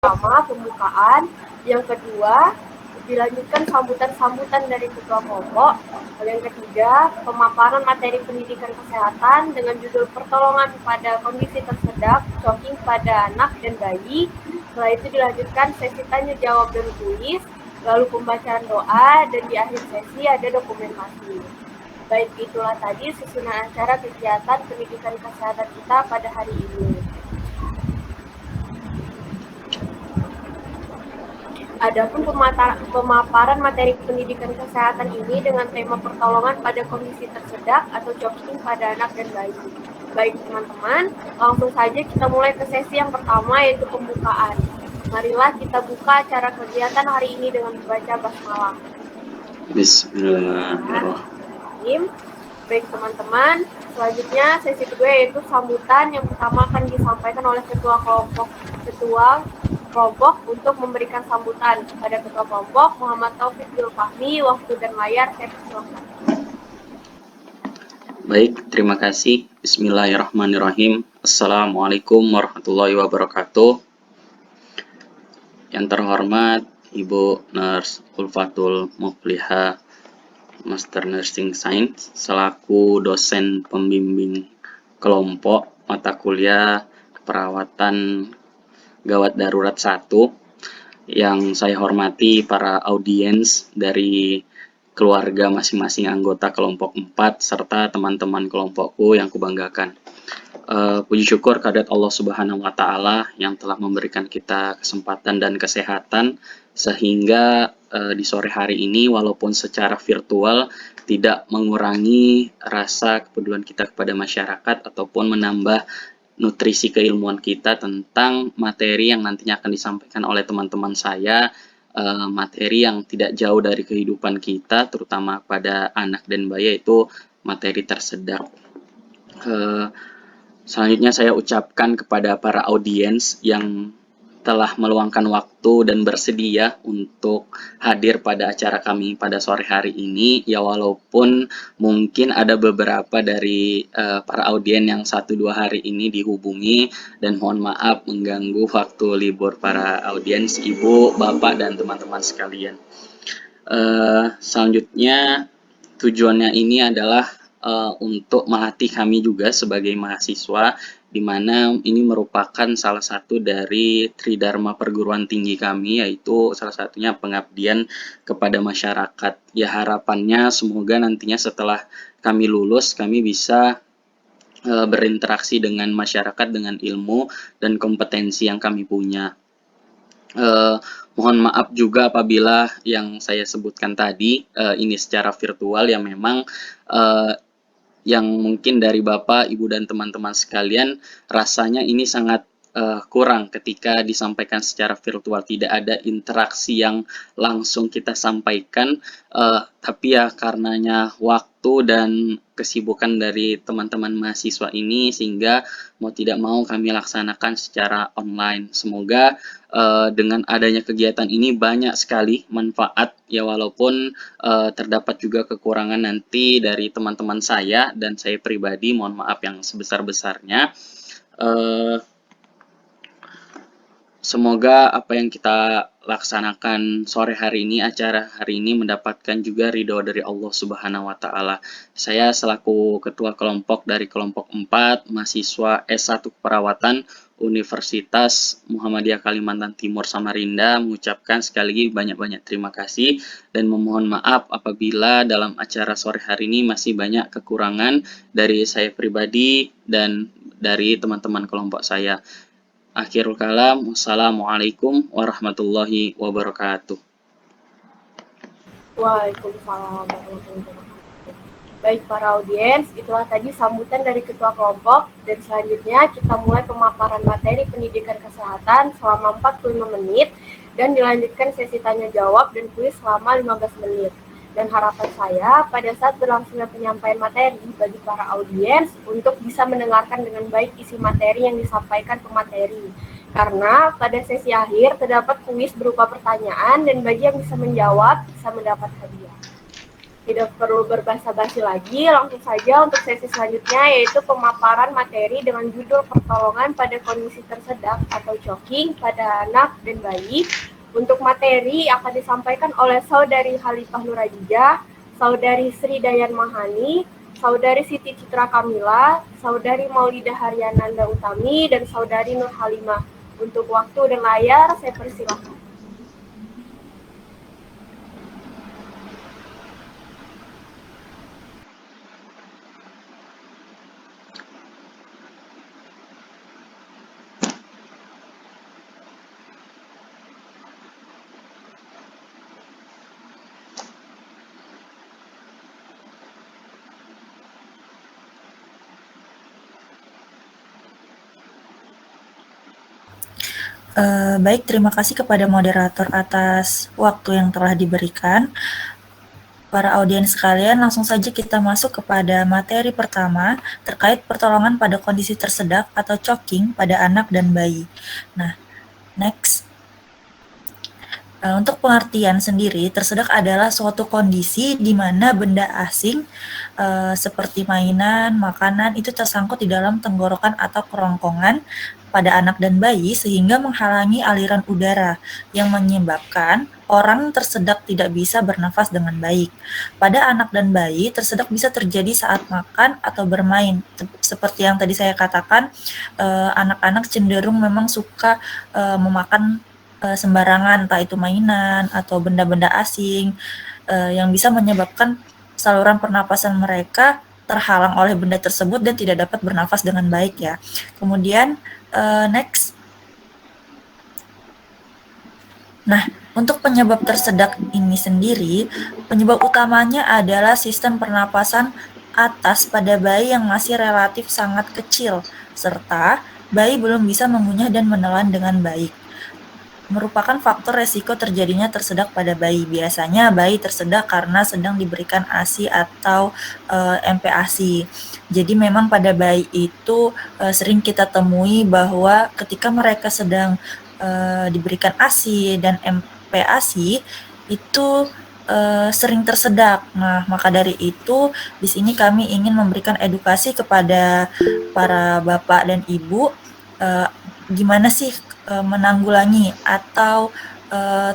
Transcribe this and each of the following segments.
pertama pembukaan, yang kedua dilanjutkan sambutan-sambutan dari ketua kelompok, yang ketiga pemaparan materi pendidikan kesehatan dengan judul pertolongan pada kondisi tersedak, stroking pada anak dan bayi. Setelah itu dilanjutkan sesi tanya jawab dan kuis, lalu pembacaan doa, dan di akhir sesi ada dokumentasi. Baik, itulah tadi susunan acara kegiatan pendidikan kesehatan kita pada hari ini. Adapun pemaparan materi pendidikan kesehatan ini dengan tema pertolongan pada kondisi tersedak atau choking pada anak dan bayi. Baik teman-teman, langsung saja kita mulai ke sesi yang pertama, yaitu pembukaan. Marilah kita buka acara kegiatan hari ini dengan membaca basmalah. Bismillahirrahmanirrahim. Baik teman-teman, selanjutnya sesi kedua yaitu sambutan. Yang pertama akan disampaikan oleh ketua kelompok untuk memberikan sambutan kepada ketua kelompok Muhammad Taufik Zulfahmi. Waktu dan layar saya persilakan. Baik, terima kasih. Bismillahirrahmanirrahim. Assalamualaikum warahmatullahi wabarakatuh. Yang terhormat Ibu Nurse Ulfatul Mufliha, Master Nursing Science, selaku dosen pembimbing kelompok mata kuliah keperawatan gawat darurat 1, yang saya hormati para audiens dari keluarga masing-masing anggota kelompok 4 serta teman-teman kelompokku yang kubanggakan. Puji syukur kehadirat Allah Subhanahu wa Ta'ala yang telah memberikan kita kesempatan dan kesehatan sehingga di sore hari ini walaupun secara virtual tidak mengurangi rasa kepedulian kita kepada masyarakat ataupun menambah nutrisi keilmuan kita tentang materi yang nantinya akan disampaikan oleh teman-teman saya, materi yang tidak jauh dari kehidupan kita, terutama pada anak dan bayi, yaitu materi tersedak. Selanjutnya saya ucapkan kepada para audiens yang telah meluangkan waktu dan bersedia untuk hadir pada acara kami pada sore hari ini. Ya walaupun mungkin ada beberapa dari para audiens yang 1-2 hari ini dihubungi, dan mohon maaf mengganggu waktu libur para audiens, ibu, bapak, dan teman-teman sekalian. Selanjutnya tujuannya ini adalah untuk melatih kami juga sebagai mahasiswa, di mana ini merupakan salah satu dari tridharma perguruan tinggi kami, yaitu salah satunya pengabdian kepada masyarakat. Ya harapannya semoga nantinya setelah kami lulus, kami bisa berinteraksi dengan masyarakat dengan ilmu dan kompetensi yang kami punya. Mohon maaf juga apabila yang saya sebutkan tadi ini secara virtual, yang memang yang mungkin dari Bapak, Ibu, dan teman-teman sekalian rasanya ini sangat kurang ketika disampaikan secara virtual, tidak ada interaksi yang langsung kita sampaikan, tapi ya karenanya waktu dan kesibukan dari teman-teman mahasiswa ini sehingga mau tidak mau kami laksanakan secara online. Semoga dengan adanya kegiatan ini banyak sekali manfaat, ya walaupun terdapat juga kekurangan nanti dari teman-teman saya dan saya pribadi, mohon maaf yang sebesar-besarnya. Semoga apa yang kita laksanakan sore hari ini, acara hari ini, mendapatkan juga ridho dari Allah Subhanahu wa Ta'ala. Saya selaku ketua kelompok dari kelompok 4 mahasiswa S1 Keperawatan Universitas Muhammadiyah Kalimantan Timur Samarinda mengucapkan sekali lagi banyak-banyak terima kasih dan memohon maaf apabila dalam acara sore hari ini masih banyak kekurangan dari saya pribadi dan dari teman-teman kelompok saya. Akhirul kalam, wassalamualaikum warahmatullahi wabarakatuh. Waalaikumsalam warahmatullahi wabarakatuh. Baik para audiens, itulah tadi sambutan dari ketua kelompok, dan selanjutnya kita mulai pemaparan materi pendidikan kesehatan selama 45 menit dan dilanjutkan sesi tanya jawab dan kuis selama 15 menit. Dan harapan saya pada saat berlangsungnya penyampaian materi bagi para audiens untuk bisa mendengarkan dengan baik isi materi yang disampaikan pemateri. Karena pada sesi akhir terdapat kuis berupa pertanyaan dan bagi yang bisa menjawab bisa mendapat hadiah. Tidak perlu berbasa-basi lagi, langsung saja untuk sesi selanjutnya, yaitu pemaparan materi dengan judul pertolongan pada kondisi tersedak atau choking pada anak dan bayi. Untuk materi akan disampaikan oleh Saudari Khalifah Nurajijah, Saudari Sri Dayan Mahani, Saudari Siti Citra Kamila, Saudari Maulidah Haryananda Utami, dan Saudari Nur Halimah. Untuk waktu dan layar, saya persilakan. Baik, terima kasih kepada moderator atas waktu yang telah diberikan. Para audiens sekalian, langsung saja kita masuk kepada materi pertama terkait pertolongan pada kondisi tersedak atau choking pada anak dan bayi. Nah, next. Untuk pengertian sendiri, tersedak adalah suatu kondisi di mana benda asing seperti mainan, makanan itu tersangkut di dalam tenggorokan atau kerongkongan pada anak dan bayi sehingga menghalangi aliran udara yang menyebabkan orang tersedak tidak bisa bernafas dengan baik. Pada anak dan bayi, tersedak bisa terjadi saat makan atau bermain. Seperti yang tadi saya katakan, anak-anak cenderung memang suka memakan sembarangan, entah itu mainan atau benda-benda asing yang bisa menyebabkan saluran pernapasan mereka terhalang oleh benda tersebut dan tidak dapat bernafas dengan baik ya. Kemudian next. Nah, untuk penyebab tersedak ini sendiri, penyebab utamanya adalah sistem pernapasan atas pada bayi yang masih relatif sangat kecil, serta bayi belum bisa mengunyah dan menelan dengan baik. Merupakan faktor resiko terjadinya tersedak pada bayi. Biasanya bayi tersedak karena sedang diberikan ASI atau MPASI. Jadi memang pada bayi itu sering kita temui bahwa ketika mereka sedang diberikan ASI dan MPASI itu sering tersedak. Nah, maka dari itu di sini kami ingin memberikan edukasi kepada para bapak dan ibu gimana sih menanggulangi atau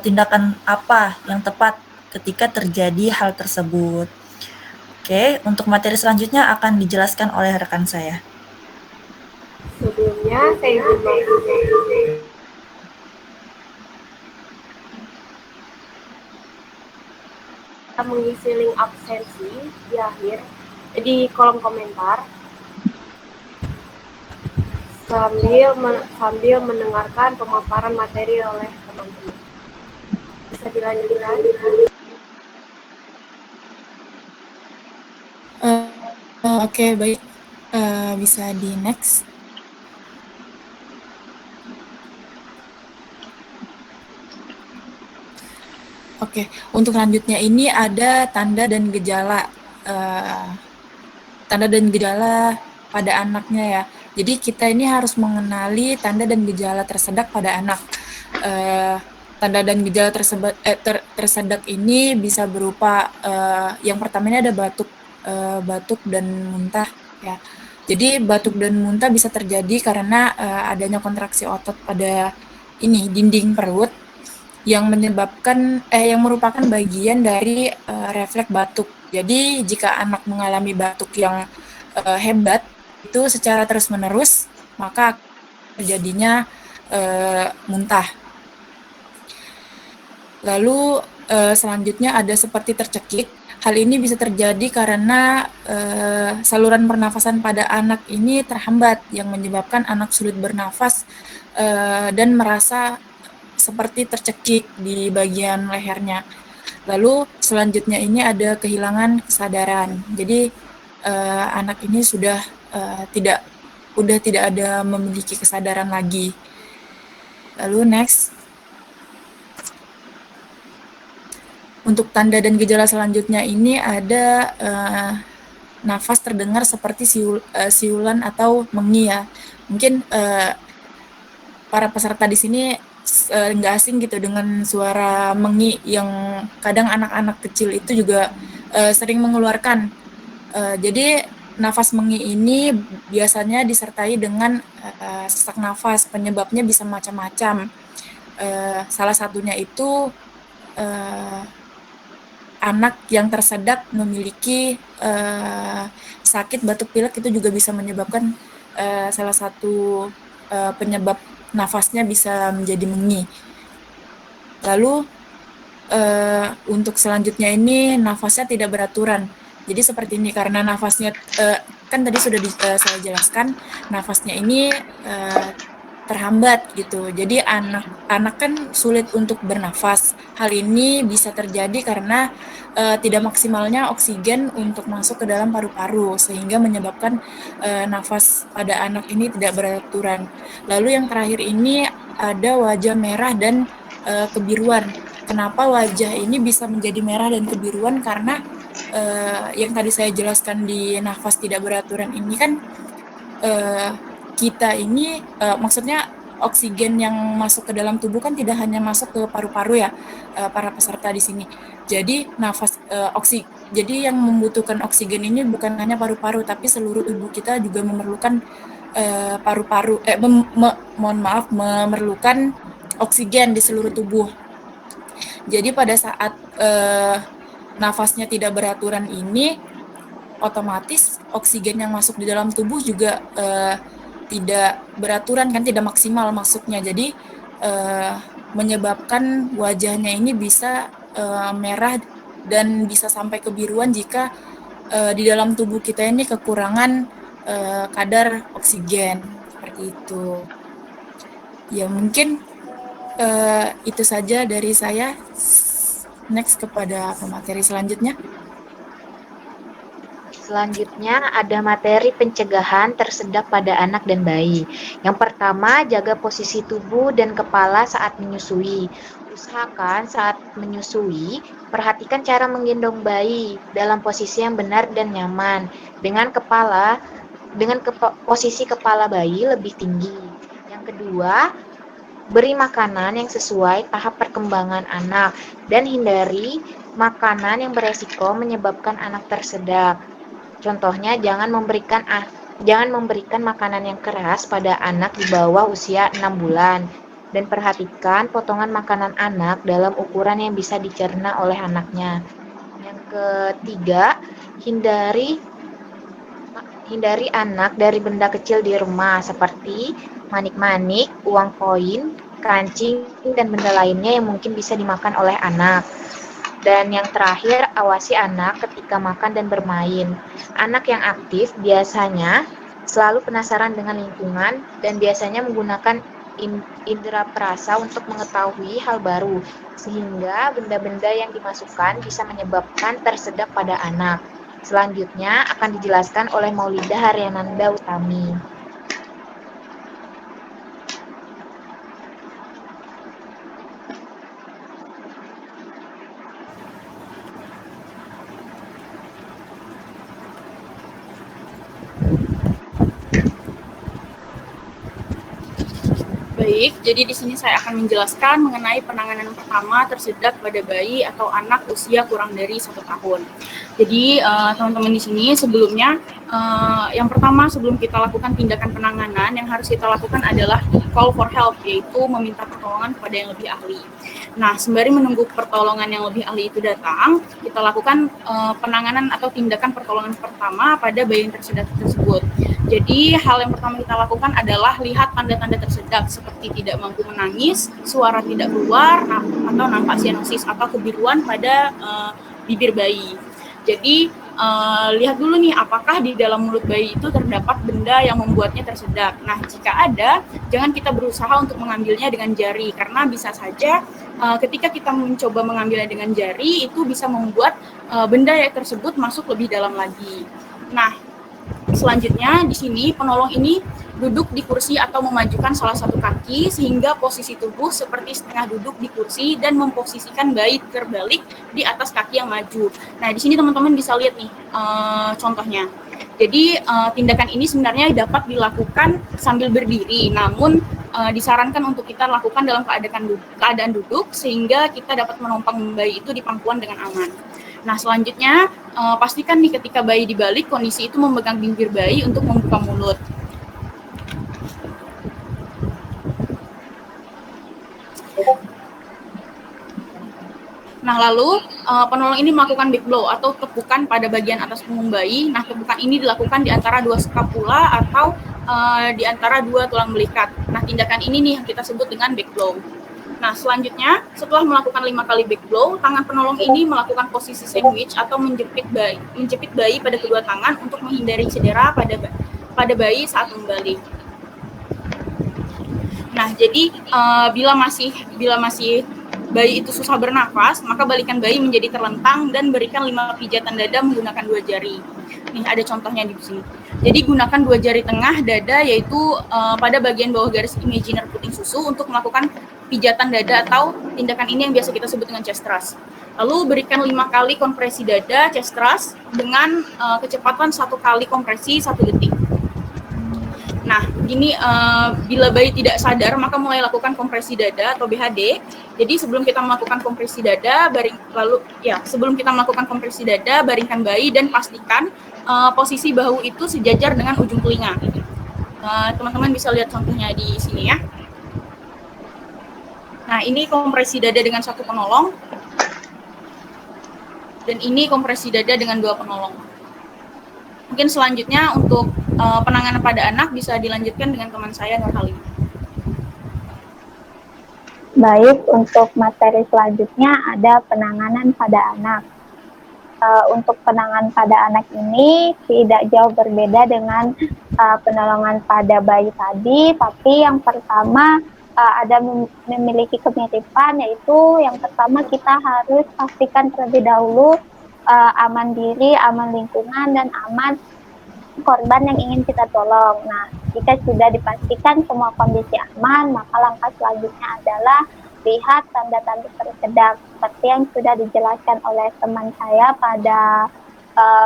tindakan apa yang tepat ketika terjadi hal tersebut. Oke, untuk materi selanjutnya akan dijelaskan oleh rekan saya. Sebelumnya, saya izin mengisi link absensi di akhir di kolom komentar sambil mendengarkan pemaparan materi oleh teman-teman. Bisa dilanjutkan? Oke, baik. Bisa di next. Oke, untuk selanjutnya ini ada tanda dan gejala. Tanda dan gejala pada anaknya ya. Jadi kita ini harus mengenali tanda dan gejala tersedak pada anak. Tanda dan gejala tersedak ini bisa berupa yang pertama ini ada batuk dan muntah ya. Jadi batuk dan muntah bisa terjadi karena adanya kontraksi otot pada dinding perut yang menyebabkan yang merupakan bagian dari refleks batuk. Jadi jika anak mengalami batuk yang hebat itu secara terus-menerus, maka terjadinya muntah. Lalu selanjutnya ada seperti tercekik. Hal ini bisa terjadi karena saluran pernafasan pada anak ini terhambat yang menyebabkan anak sulit bernafas dan merasa seperti tercekik di bagian lehernya. Lalu selanjutnya ini ada kehilangan kesadaran. Jadi anak ini sudah tidak ada memiliki kesadaran lagi. Lalu next. Untuk tanda dan gejala selanjutnya ini ada nafas terdengar seperti siulan atau mengi ya. Mungkin para peserta di sini nggak asing gitu dengan suara mengi yang kadang anak-anak kecil itu juga sering mengeluarkan. Jadi nafas mengi ini biasanya disertai dengan sesak nafas. Penyebabnya bisa macam-macam. Salah satunya itu anak yang tersedak memiliki sakit batuk pilek, itu juga bisa menyebabkan salah satu penyebab nafasnya bisa menjadi mengi. Lalu untuk selanjutnya ini nafasnya tidak beraturan. Jadi seperti ini, karena nafasnya kan tadi sudah saya jelaskan, nafasnya ini terhambat gitu. Jadi anak kan sulit untuk bernafas. Hal ini bisa terjadi karena tidak maksimalnya oksigen untuk masuk ke dalam paru-paru, sehingga menyebabkan nafas pada anak ini tidak beraturan. Lalu yang terakhir ini ada wajah merah dan kebiruan. Kenapa wajah ini bisa menjadi merah dan kebiruan? Karena yang tadi saya jelaskan di nafas tidak beraturan ini kan kita ini maksudnya oksigen yang masuk ke dalam tubuh kan tidak hanya masuk ke paru-paru ya, para peserta di sini. Jadi nafas jadi yang membutuhkan oksigen ini bukan hanya paru-paru, tapi seluruh tubuh kita juga memerlukan paru-paru memerlukan oksigen di seluruh tubuh. Jadi pada saat nafasnya tidak beraturan ini, otomatis oksigen yang masuk di dalam tubuh juga tidak beraturan, kan tidak maksimal masuknya. Jadi menyebabkan wajahnya ini bisa merah dan bisa sampai kebiruan jika di dalam tubuh kita ini kekurangan kadar oksigen, seperti itu. Ya mungkin itu saja dari saya. Next kepada pemateri selanjutnya. Selanjutnya ada materi pencegahan tersedak pada anak dan bayi. Yang pertama, jaga posisi tubuh dan kepala saat menyusui. Usahakan saat menyusui, perhatikan cara menggendong bayi dalam posisi yang benar dan nyaman, dengan posisi kepala bayi lebih tinggi. Yang kedua, beri makanan yang sesuai tahap perkembangan anak dan hindari makanan yang beresiko menyebabkan anak tersedak. Contohnya, jangan memberikan makanan yang keras pada anak di bawah usia 6 bulan. Dan perhatikan potongan makanan anak dalam ukuran yang bisa dicerna oleh anaknya. Yang ketiga, hindari anak dari benda kecil di rumah seperti manik-manik, uang koin, kancing, dan benda lainnya yang mungkin bisa dimakan oleh anak. Dan yang terakhir, awasi anak ketika makan dan bermain. Anak yang aktif biasanya selalu penasaran dengan lingkungan dan biasanya menggunakan indera perasa untuk mengetahui hal baru, sehingga benda-benda yang dimasukkan bisa menyebabkan tersedak pada anak. Selanjutnya akan dijelaskan oleh Maulida Haryananda Utami. Baik, jadi di sini saya akan menjelaskan mengenai penanganan pertama tersedak pada bayi atau anak usia kurang dari 1 tahun. Jadi teman-teman di sini sebelumnya yang pertama sebelum kita lakukan tindakan penanganan yang harus kita lakukan adalah call for help, yaitu meminta pertolongan kepada yang lebih ahli. Nah, sembari menunggu pertolongan yang lebih ahli itu datang, kita lakukan penanganan atau tindakan pertolongan pertama pada bayi yang tersedak tersebut. Jadi hal yang pertama kita lakukan adalah lihat tanda-tanda tersedak seperti tidak mampu menangis, suara tidak keluar, atau nampak sianosis atau kebiruan pada bibir bayi. Jadi lihat dulu nih apakah di dalam mulut bayi itu terdapat benda yang membuatnya tersedak. Nah, jika ada, jangan kita berusaha untuk mengambilnya dengan jari karena bisa saja ketika kita mencoba mengambilnya dengan jari itu bisa membuat benda yang tersebut masuk lebih dalam lagi. Nah, selanjutnya di sini penolong ini duduk di kursi atau memajukan salah satu kaki sehingga posisi tubuh seperti setengah duduk di kursi dan memposisikan bayi terbalik di atas kaki yang maju. Nah, di sini teman-teman bisa lihat nih contohnya. Jadi tindakan ini sebenarnya dapat dilakukan sambil berdiri, namun disarankan untuk kita lakukan dalam keadaan duduk sehingga kita dapat menopang bayi itu di pangkuan dengan aman. Nah, selanjutnya pastikan nih ketika bayi dibalik, kondisi itu memegang bibir bayi untuk membuka mulut. Nah, lalu penolong ini melakukan back blow atau tepukan pada bagian atas punggung bayi. Nah, tepukan ini dilakukan di antara 2 skapula atau di antara 2 tulang belikat. Nah, tindakan ini nih yang kita sebut dengan back blow. Nah, selanjutnya setelah melakukan 5 kali back blow, tangan penolong ini melakukan posisi sandwich atau menjepit bayi pada kedua tangan untuk menghindari cedera pada bayi saat membalik. Nah, jadi bila masih bayi itu susah bernafas, maka balikan bayi menjadi terlentang dan berikan 5 pijatan dada menggunakan 2 jari. Nih, ada contohnya di sini. Jadi gunakan 2 jari tengah dada, yaitu pada bagian bawah garis imaginer puting susu untuk melakukan pijatan dada atau tindakan ini yang biasa kita sebut dengan chest thrust. Lalu berikan 5 kali kompresi dada chest thrust dengan kecepatan 1 kali kompresi 1 detik. Nah, gini, bila bayi tidak sadar, maka mulai lakukan kompresi dada atau BHD. Jadi sebelum kita melakukan kompresi dada, baringkan bayi dan pastikan posisi bahu itu sejajar dengan ujung telinga. Teman-teman bisa lihat contohnya di sini ya. Nah, ini kompresi dada dengan 1 penolong. Dan ini kompresi dada dengan 2 penolong. Mungkin selanjutnya untuk penanganan pada anak bisa dilanjutkan dengan teman saya, Nur Halim. Baik, untuk materi selanjutnya ada penanganan pada anak. Untuk penanganan pada anak ini tidak jauh berbeda dengan penolongan pada bayi tadi, tapi yang pertama ada memiliki kemiripan, yaitu yang pertama kita harus pastikan terlebih dahulu aman diri, aman lingkungan, dan aman korban yang ingin kita tolong. Nah, jika sudah dipastikan semua kondisi aman, maka langkah selanjutnya adalah lihat tanda-tanda tersedak. Seperti yang sudah dijelaskan oleh teman saya pada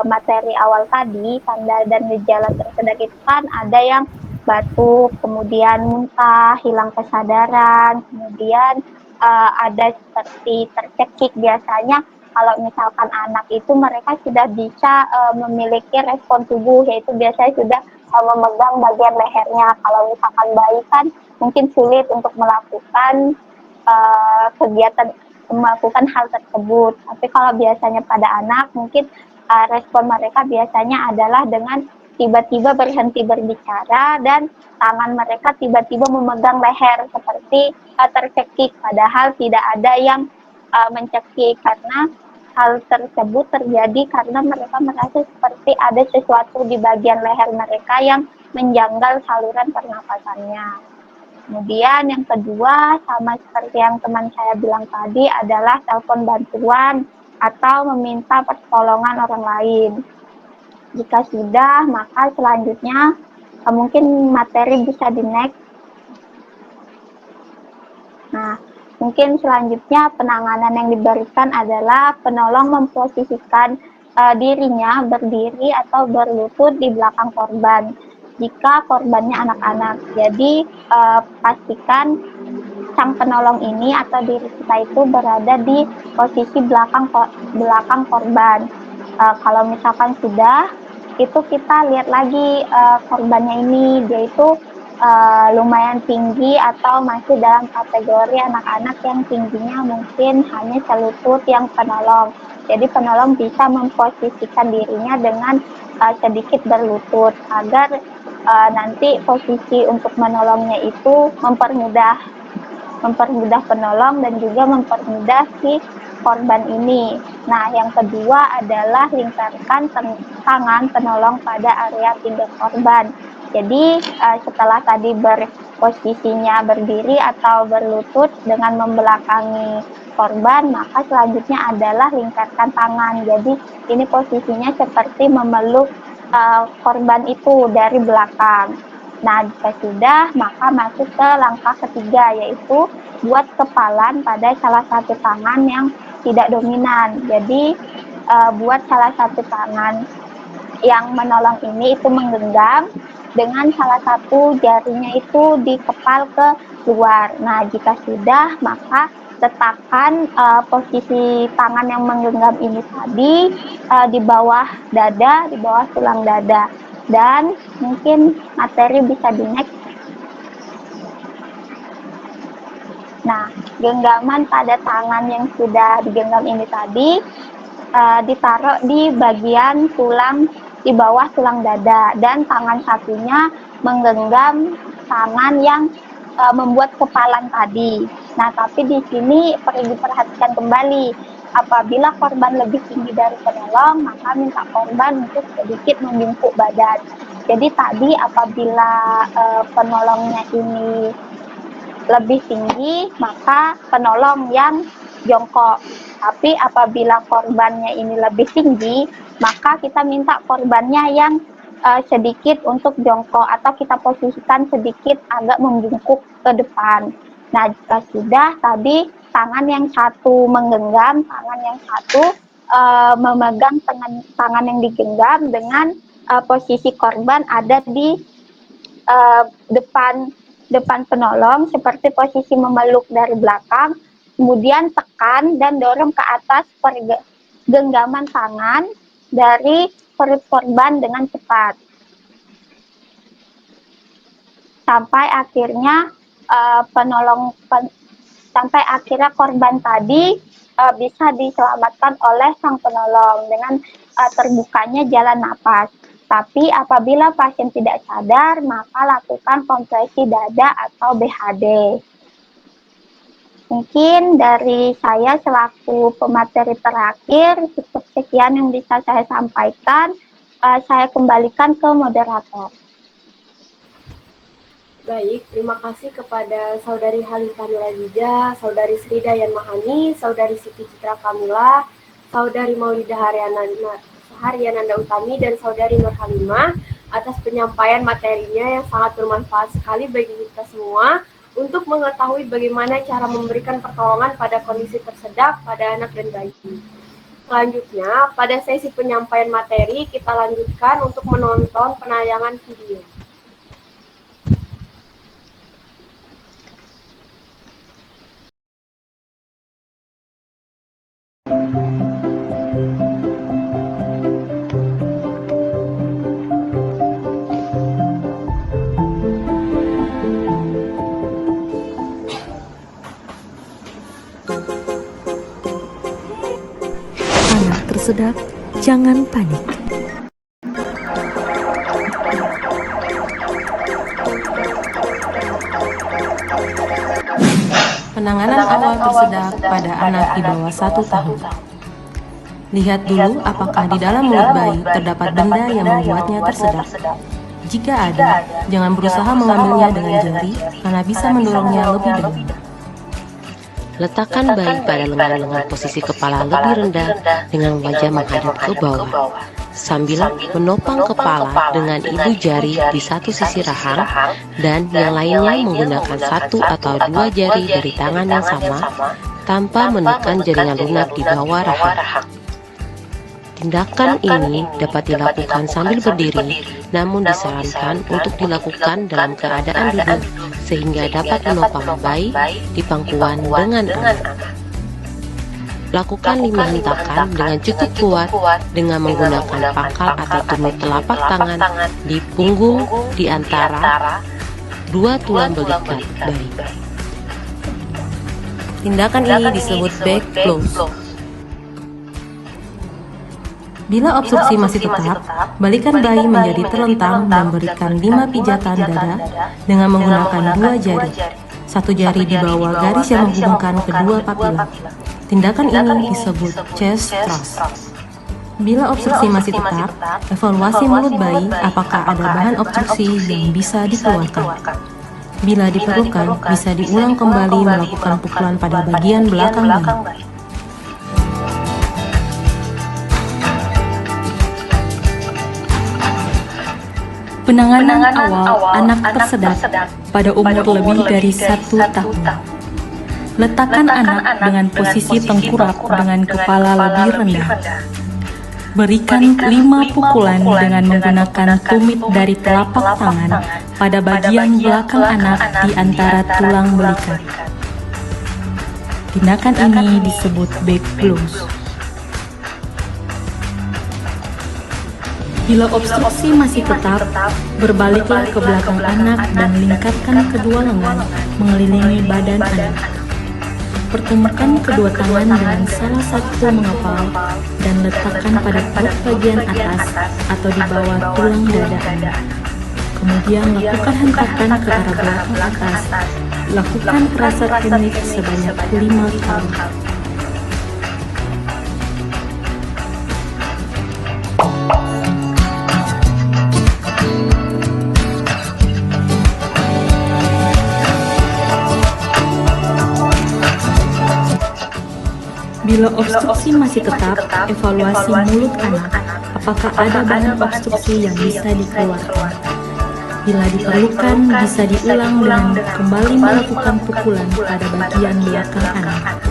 materi awal tadi, tanda dan gejala tersedak itu kan ada yang batuk, kemudian muntah, hilang kesadaran, kemudian ada seperti tercekik. Biasanya kalau misalkan anak itu mereka sudah bisa memiliki respon tubuh, yaitu biasanya sudah memegang bagian lehernya. Kalau misalkan bayi kan mungkin sulit untuk melakukan melakukan hal tersebut. Tapi kalau biasanya pada anak mungkin respon mereka biasanya adalah dengan tiba-tiba berhenti berbicara dan tangan mereka tiba-tiba memegang leher seperti tercekik, padahal tidak ada yang mencekik, karena hal tersebut terjadi karena mereka merasa seperti ada sesuatu di bagian leher mereka yang menjanggal saluran pernapasannya. Kemudian yang kedua, sama seperti yang teman saya bilang tadi, adalah telepon bantuan atau meminta pertolongan orang lain. Jika sudah, maka selanjutnya mungkin materi bisa di next. Nah, mungkin selanjutnya penanganan yang diberikan adalah penolong memposisikan dirinya berdiri atau berlutut di belakang korban jika korbannya anak-anak. Jadi pastikan sang penolong ini atau diri kita itu berada di posisi belakang korban. Kalau misalkan sudah, itu kita lihat lagi korbannya ini, dia itu lumayan tinggi atau masih dalam kategori anak-anak yang tingginya mungkin hanya selutut yang penolong. Jadi penolong bisa memposisikan dirinya dengan sedikit berlutut agar nanti posisi untuk menolongnya itu mempermudah penolong dan juga mempermudah si korban ini. Nah, yang kedua adalah lingkarkan tangan penolong pada area pinggang korban. Jadi setelah tadi posisinya berdiri atau berlutut dengan membelakangi korban, maka selanjutnya adalah lingkarkan tangan. Jadi ini posisinya seperti memeluk korban itu dari belakang. Nah, jika sudah, maka masuk ke langkah ketiga, yaitu buat kepalan pada salah satu tangan yang tidak dominan. Jadi buat salah satu tangan yang menolong ini itu menggenggam dengan salah satu jarinya itu dikepal ke luar. Nah, jika sudah, maka letakkan posisi tangan yang menggenggam ini tadi di bawah dada, di bawah tulang dada. Dan mungkin materi bisa di next. Nah, genggaman pada tangan yang sudah digenggam ini tadi ditaruh di bagian tulang di bawah tulang dada, dan tangan satunya menggenggam tangan yang membuat kepalan tadi. Nah, tapi di sini perlu diperhatikan kembali, apabila korban lebih tinggi dari penolong, maka minta korban untuk sedikit membungkuk badan. Jadi tadi apabila penolongnya ini lebih tinggi, maka penolong yang jongkok. Tapi apabila korbannya ini lebih tinggi, maka kita minta korbannya yang sedikit untuk jongkok, atau kita posisikan sedikit agak membungkuk ke depan. Nah, jika sudah, tadi tangan yang satu menggenggam, tangan yang satu memegang tangan yang digenggam dengan posisi korban ada di depan penolong, seperti posisi memeluk dari belakang, kemudian tekan dan dorong ke atas genggaman tangan dari perut korban dengan cepat. Sampai akhirnya sampai akhirnya korban tadi bisa diselamatkan oleh sang penolong dengan terbukanya jalan napas. Tapi apabila pasien tidak sadar, maka lakukan kompresi dada atau BHD. Mungkin dari saya selaku pemateri terakhir, cukup sekian yang bisa saya sampaikan. Saya kembalikan ke moderator. Baik, terima kasih kepada Saudari Halim Kamila Dija, Saudari Sri Dayan Mahani, Saudari Siti Citra Kamila, Saudari Maulida Haryananda Utami, dan Saudari Nur Halimah atas penyampaian materinya yang sangat bermanfaat sekali bagi kita semua untuk mengetahui bagaimana cara memberikan pertolongan pada kondisi tersedak pada anak dan bayi. Selanjutnya, pada sesi penyampaian materi, kita lanjutkan untuk menonton penayangan video. Anak tersedak, jangan panik. Penanganan awal tersedak pada anak di bawah 1 tahun. Lihat dulu apakah di dalam mulut bayi terdapat benda yang membuatnya tersedak. Jika ada, jangan berusaha mengambilnya dengan jari karena bisa mendorongnya lebih dulu. Letakkan bayi pada lengan-lengan posisi kepala lebih rendah dengan wajah menghadap ke bawah, sambil menopang kepala dengan ibu jari di satu sisi rahang dan yang lainnya menggunakan 1 atau 2 jari dari tangan yang sama tanpa menekan jaringan lunak di bawah rahang. Tindakan ini dapat dilakukan sambil berdiri, namun disarankan untuk dilakukan dalam keadaan duduk sehingga dapat menopang bayi di pangkuan dengan aman. Lakukan 5 hentakan dengan cukup kuat dengan menggunakan pangkal atau tumit telapak tangan di punggung di antara 2 tulang belikat bayi. Tindakan ini disebut back close. Bila obstruksi masih tetap, balikan bayi menjadi terlentang dan berikan 5 pijatan dada dengan menggunakan 2 jari. 1 jari di bawah garis yang menghubungkan kedua papila. Tindakan ini disebut chest thrust. Bila obstruksi masih tetap, evaluasi mulut bayi apakah ada bahan obstruksi yang bisa dikeluarkan. Bila diperlukan, bisa diulang kembali melakukan pukulan pada bagian belakang bayi. Penanganan awal anak tersedak pada umur lebih dari 1 tahun. Letakkan anak dengan posisi tengkurap dengan kepala lebih rendah. Berikan 5 pukulan dengan menggunakan tumit dari telapak tangan pada bagian belakang anak di antara tulang belikat. Tindakan ini disebut back blows. Bila obstruksi masih tetap, berbaliklah ke belakang anak dan lingkarkan kedua lengan mengelilingi badan anak. Pertemukan kedua tangan dengan salah satu mengepal dan letakkan pada perut bagian atas atau di bawah tulang dada anak. Kemudian lakukan hentakan ke arah belakang atas. Lakukan perasa teknik sebanyak 5 kali. Bila obstruksi masih tetap, evaluasi mulut anak. Apakah ada bahan obstruksi yang bisa dikeluarkan? Bila diperlukan, bisa diulang dengan kembali melakukan pukulan pada bagian belakang anak.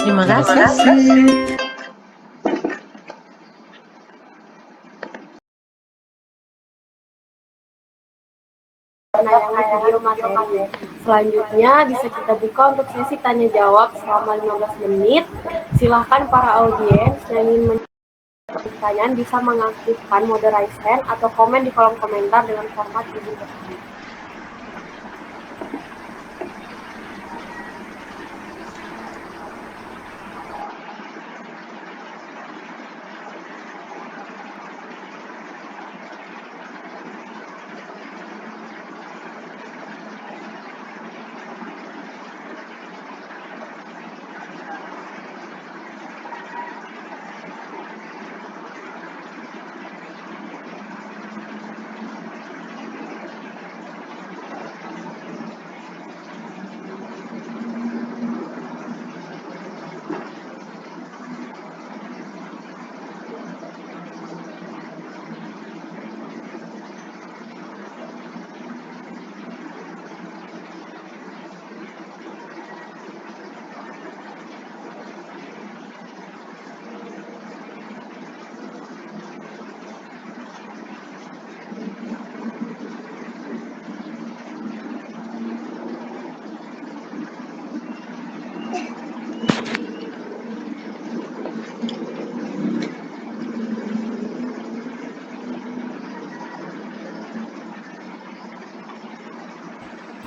Terima kasih. Penayangan video materi. Selanjutnya bisa kita buka untuk sesi tanya jawab selama 15 menit. Silahkan para audiens yang ingin menjawab pertanyaan bisa mengaktifkan mode raise hand atau komen di kolom komentar dengan format video tersebut.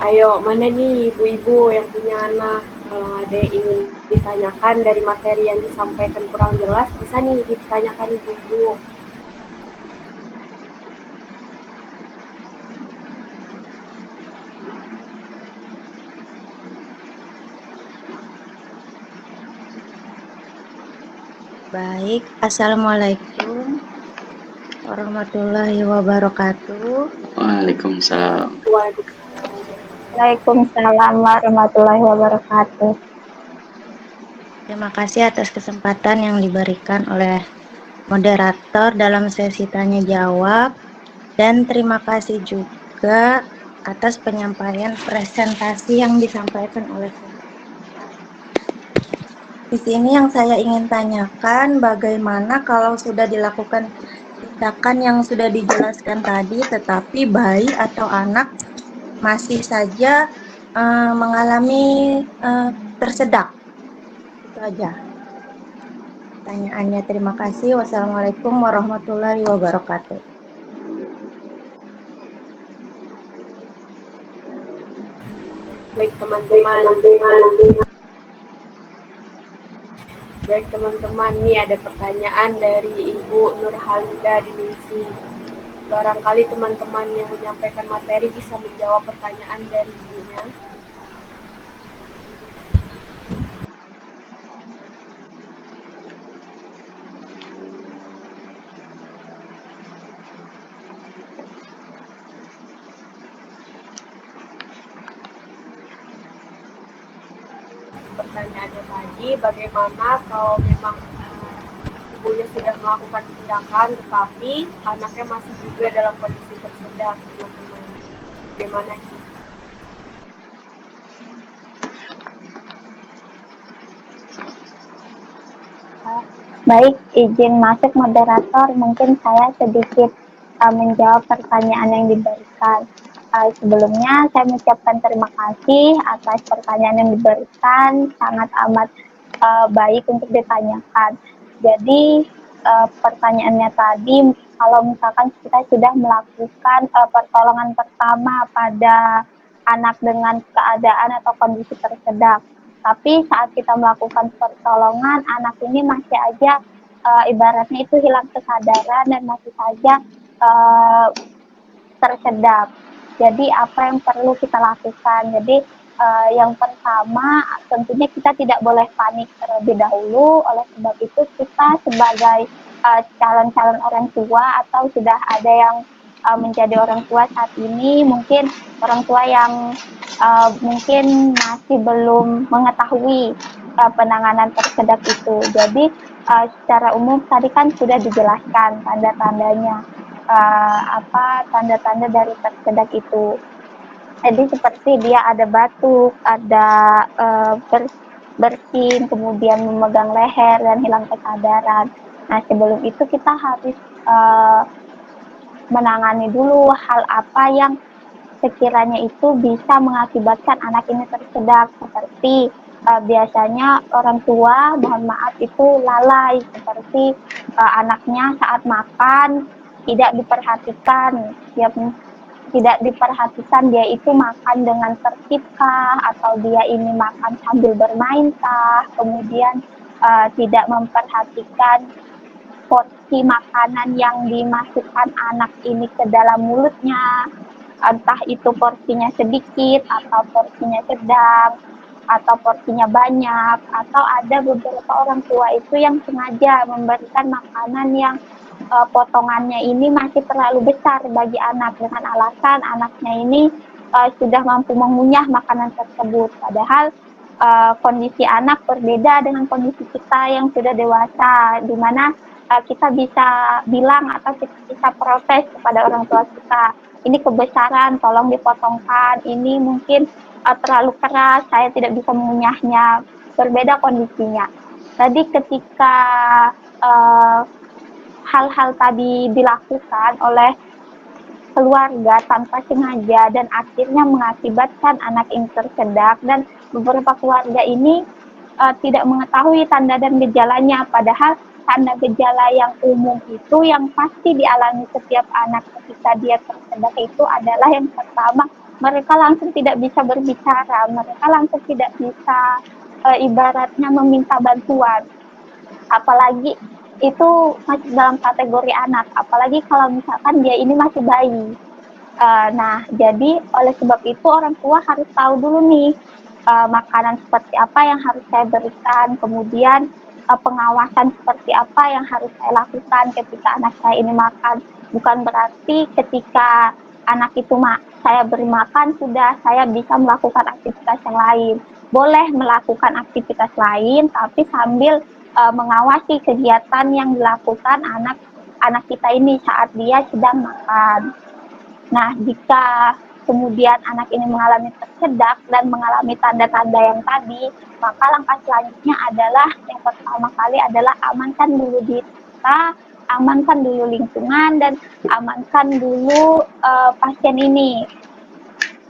Ayo, mana nih ibu-ibu yang punya anak? Kalau ada yang ingin ditanyakan dari materi yang disampaikan kurang jelas, bisa nih ditanyakan ibu-ibu. Baik, Assalamualaikum warahmatullahi wabarakatuh. Waalaikumsalam. Waalaikumsalam warahmatullahi wabarakatuh. Terima kasih atas kesempatan yang diberikan oleh moderator dalam sesi tanya jawab, dan terima kasih juga atas penyampaian presentasi yang disampaikan oleh saya. Di sini yang saya ingin tanyakan, bagaimana kalau sudah dilakukan tindakan yang sudah dijelaskan tadi, tetapi bayi atau anak masih saja mengalami tersedak? Itu aja pertanyaannya. Terima kasih. Wassalamualaikum warahmatullahi wabarakatuh. Baik teman-teman, nih ada pertanyaan dari Ibu Nurhalida di Misi. Barangkali teman-teman yang menyampaikan materi bisa menjawab pertanyaan dari ibunya. Pertanyaannya tadi, bagaimana kalau memang ibunya sudah melakukan tindakan tetapi anaknya masih juga dalam kondisi tersedak, teman-teman. Bagaimana? Baik, izin masuk moderator, mungkin saya sedikit menjawab pertanyaan yang diberikan. Sebelumnya saya mengucapkan terima kasih atas pertanyaan yang diberikan, sangat amat baik untuk ditanyakan. Jadi pertanyaannya tadi, kalau misalkan kita sudah melakukan pertolongan pertama pada anak dengan keadaan atau kondisi tersedak, tapi saat kita melakukan pertolongan, anak ini masih aja ibaratnya itu hilang kesadaran dan masih saja tersedak. Jadi apa yang perlu kita lakukan? Jadi yang pertama tentunya kita tidak boleh panik terlebih dahulu. Oleh sebab itu kita sebagai calon-calon orang tua atau sudah ada yang menjadi orang tua saat ini, mungkin orang tua yang mungkin masih belum mengetahui penanganan tersedak itu. Jadi secara umum tadi kan sudah dijelaskan tanda-tandanya, tanda-tanda dari tersedak itu. Jadi seperti dia ada batuk, ada bersin, kemudian memegang leher dan hilang kesadaran. Nah sebelum itu kita harus menangani dulu hal apa yang sekiranya itu bisa mengakibatkan anak ini tersedak, seperti biasanya orang tua, mohon maaf, itu lalai, seperti anaknya saat makan tidak diperhatikan, tidak diperhatikan dia itu makan dengan tertib kah, atau dia ini makan sambil bermain kah, kemudian tidak memperhatikan porsi makanan yang dimasukkan anak ini ke dalam mulutnya, entah itu porsinya sedikit atau porsinya sedang atau porsinya banyak, atau ada beberapa orang tua itu yang sengaja memberikan makanan yang potongannya ini masih terlalu besar bagi anak dengan alasan anaknya ini sudah mampu mengunyah makanan tersebut, padahal kondisi anak berbeda dengan kondisi kita yang sudah dewasa, di mana kita bisa bilang atau kita bisa protes kepada orang tua kita, ini kebesaran, tolong dipotongkan, ini mungkin terlalu keras, saya tidak bisa mengunyahnya, berbeda kondisinya. Jadi ketika hal-hal tadi dilakukan oleh keluarga tanpa sengaja dan akhirnya mengakibatkan anak ini tersedak, dan beberapa keluarga ini tidak mengetahui tanda dan gejalanya, padahal tanda gejala yang umum itu yang pasti dialami setiap anak ketika dia tersedak itu adalah yang pertama, mereka langsung tidak bisa berbicara, mereka langsung tidak bisa ibaratnya meminta bantuan, apalagi itu masih dalam kategori anak, apalagi kalau misalkan dia ini masih bayi. Nah, jadi oleh sebab itu orang tua harus tahu dulu nih makanan seperti apa yang harus saya berikan, kemudian pengawasan seperti apa yang harus saya lakukan ketika anak saya ini makan. Bukan berarti ketika anak itu saya beri makan sudah saya bisa melakukan aktivitas yang lain. Boleh melakukan aktivitas lain tapi sambil mengawasi kegiatan yang dilakukan anak kita ini saat dia sedang makan. Nah, jika kemudian anak ini mengalami tersedak dan mengalami tanda-tanda yang tadi, maka langkah selanjutnya adalah yang pertama kali adalah amankan dulu diri kita, amankan dulu lingkungan, dan amankan dulu pasien ini.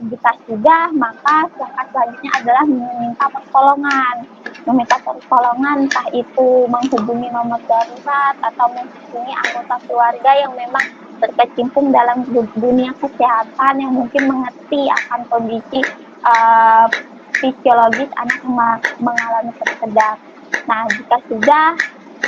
Jika sudah, maka langkah selanjutnya adalah meminta pertolongan. Meminta pertolongan entah itu menghubungi nomor darurat atau menghubungi anggota keluarga yang memang berkecimpung dalam dunia kesehatan yang mungkin mengerti akan kondisi fisiologis anak yang mengalami tersedak. Nah, jika sudah,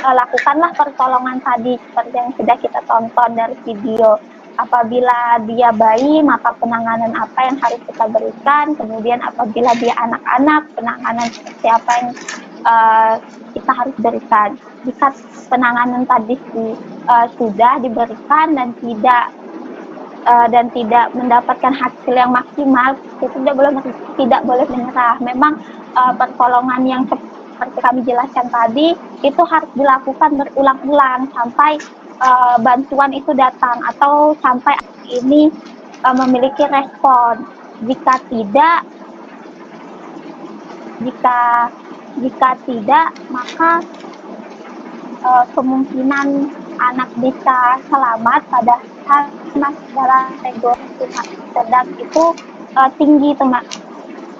lakukanlah pertolongan tadi seperti yang sudah kita tonton dari video. apabila dia bayi, maka penanganan apa yang harus kita berikan, kemudian apabila dia anak-anak, penanganan seperti apa yang kita harus berikan. Jika penanganan tadi sudah diberikan dan tidak mendapatkan hasil yang maksimal, itu tidak boleh menyerah. Memang pertolongan yang seperti kami jelaskan tadi itu harus dilakukan berulang-ulang sampai bantuan itu datang atau sampai ini memiliki respon. Jika tidak, maka kemungkinan anak bisa selamat pada saat masih dalam kategori sedang itu tinggi, teman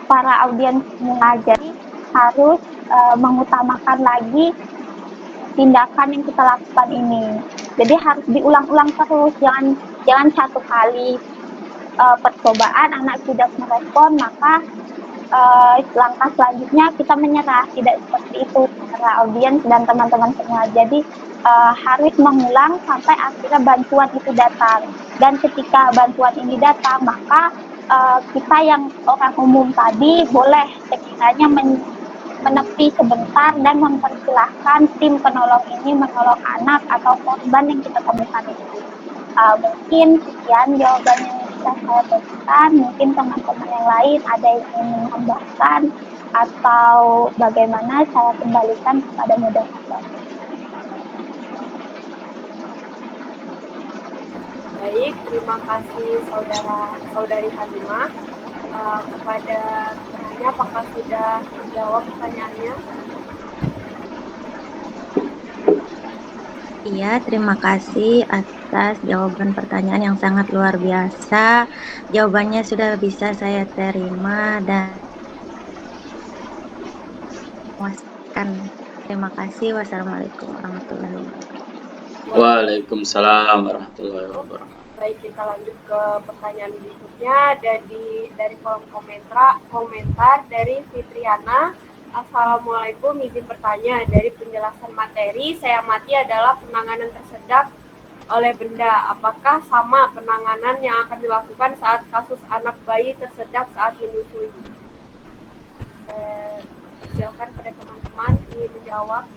para audiens semua. Jadi harus mengutamakan lagi tindakan yang kita lakukan ini. Jadi harus diulang-ulang terus, jangan satu kali percobaan anak tidak merespon maka langkah selanjutnya kita menyerah. Tidak seperti itu para audiens dan teman-teman semua. Jadi harus mengulang sampai akhirnya bantuan itu datang. Dan ketika bantuan ini datang, maka kita yang orang umum tadi boleh sekiranya menepi sebentar dan mempersilahkan tim penolong ini menolong anak atau korban yang kita temukan itu. Mungkin sekian jawaban yang bisa saya berikan. Mungkin teman-teman yang lain ada yang ingin menambahkan atau bagaimana, saya kembalikan kepada moderator. Baik, terima kasih saudari Halimah. Kepada penanya, apakah sudah menjawab pertanyaannya? Iya, terima kasih atas jawaban pertanyaan yang sangat luar biasa. Jawabannya sudah bisa saya terima dan memuaskan. Terima kasih. Wassalamualaikum warahmatullahi wabarakatuh. Waalaikumsalam warahmatullahi wabarakatuh. Baik, kita lanjut ke pertanyaan berikutnya dari kolom komentar dari Fitriana. Assalamualaikum, izin bertanya. Dari penjelasan materi, saya amati adalah penanganan tersedak oleh benda. Apakah sama penanganan yang akan dilakukan saat kasus anak bayi tersedak saat menyusui? Silakan pada teman-teman ingin menjawab.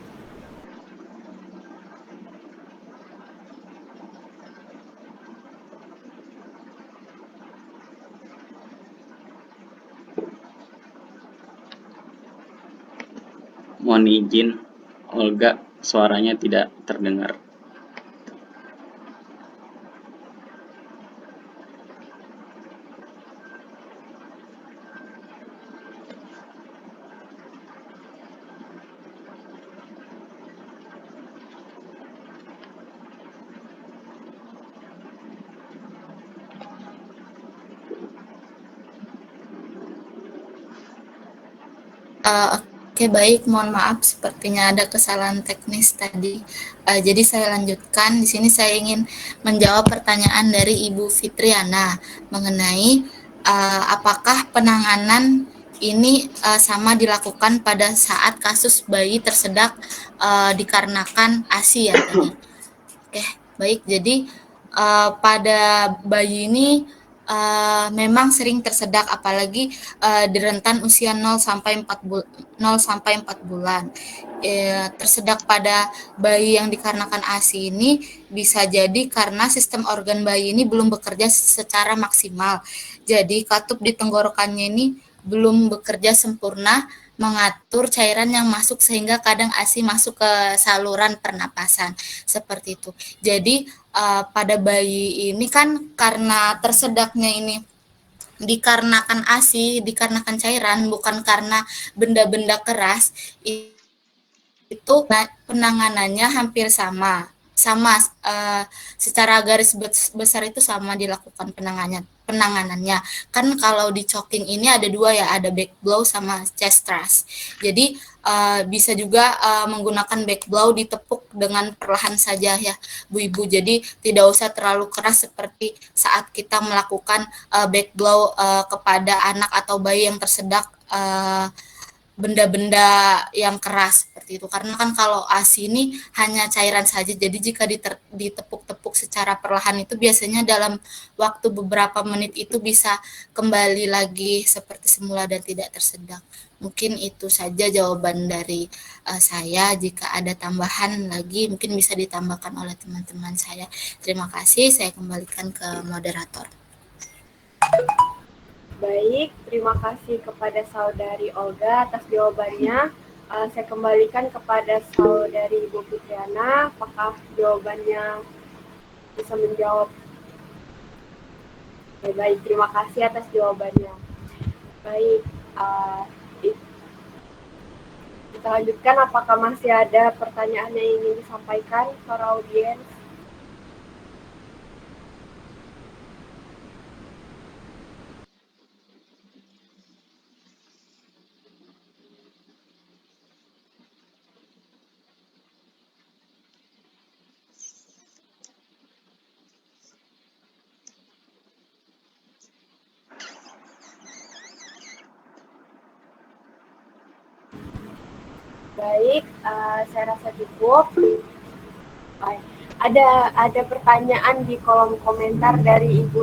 Mohon izin, Olga, suaranya tidak terdengar. Oke, baik, mohon maaf sepertinya ada kesalahan teknis tadi. Jadi saya lanjutkan. Di sini saya ingin menjawab pertanyaan dari Ibu Fitriana mengenai apakah penanganan ini sama dilakukan pada saat kasus bayi tersedak dikarenakan ASI ya tadi. Oke, baik. Jadi pada bayi ini memang sering tersedak, apalagi di rentan usia 0 sampai 4 bulan. Tersedak pada bayi yang dikarenakan ASI ini bisa jadi karena sistem organ bayi ini belum bekerja secara maksimal. Jadi katup di tenggorokannya ini belum bekerja sempurna mengatur cairan yang masuk sehingga kadang ASI masuk ke saluran pernapasan seperti itu. Jadi pada bayi ini kan karena tersedaknya ini dikarenakan ASI, dikarenakan cairan, bukan karena benda-benda keras, itu penanganannya hampir sama secara garis besar itu sama dilakukan penanganannya. Kan kalau di choking ini ada dua ya, ada back blow sama chest thrust. Jadi bisa juga menggunakan back blow, ditepuk dengan perlahan saja ya Bu Ibu. Jadi tidak usah terlalu keras seperti saat kita melakukan back blow kepada anak atau bayi yang tersedak benda-benda yang keras seperti itu. Karena kan kalau ASI ini hanya cairan saja, jadi jika ditepuk-tepuk secara perlahan itu biasanya dalam waktu beberapa menit itu bisa kembali lagi seperti semula dan tidak tersedak. Mungkin itu saja jawaban dari saya. Jika ada tambahan lagi mungkin bisa ditambahkan oleh teman-teman saya. Terima kasih, saya kembalikan ke moderator. Baik, terima kasih kepada Saudari Olga atas jawabannya. Saya kembalikan kepada Saudari Ibu Fitriana, apakah jawabannya bisa menjawab? Baik, terima kasih atas jawabannya. Baik, kita lanjutkan. Apakah masih ada pertanyaan yang ingin disampaikan para audiens? Baik, saya rasa cukup. Baik. Ada pertanyaan di kolom komentar dari Ibu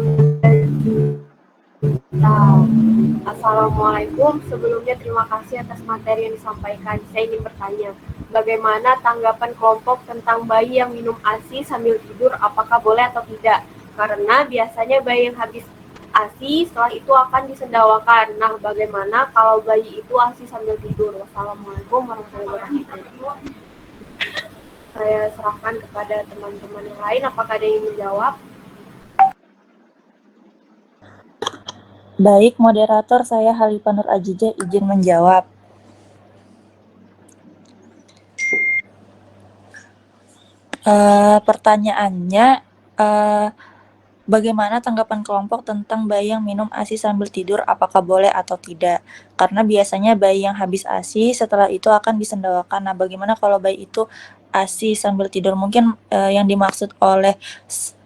Assalamualaikum. Sebelumnya terima kasih atas materi yang disampaikan. Saya ingin bertanya, bagaimana tanggapan kelompok tentang bayi yang minum ASI sambil tidur? Apakah boleh atau tidak? Karena biasanya bayi yang habis ASI setelah itu akan disendawakan. Nah, bagaimana kalau bayi itu ASI sambil tidur? Wassalamualaikum warahmatullahi wabarakatuh. Saya serahkan kepada teman-teman yang lain. Apakah ada yang ingin menjawab? Baik, moderator, saya Halifah Nur Ajijah izin menjawab. Pertanyaannya, bagaimana tanggapan kelompok tentang bayi yang minum ASI sambil tidur, apakah boleh atau tidak? Karena biasanya bayi yang habis ASI setelah itu akan disendawakan. Nah, bagaimana kalau bayi itu ASI sambil tidur? Mungkin yang dimaksud oleh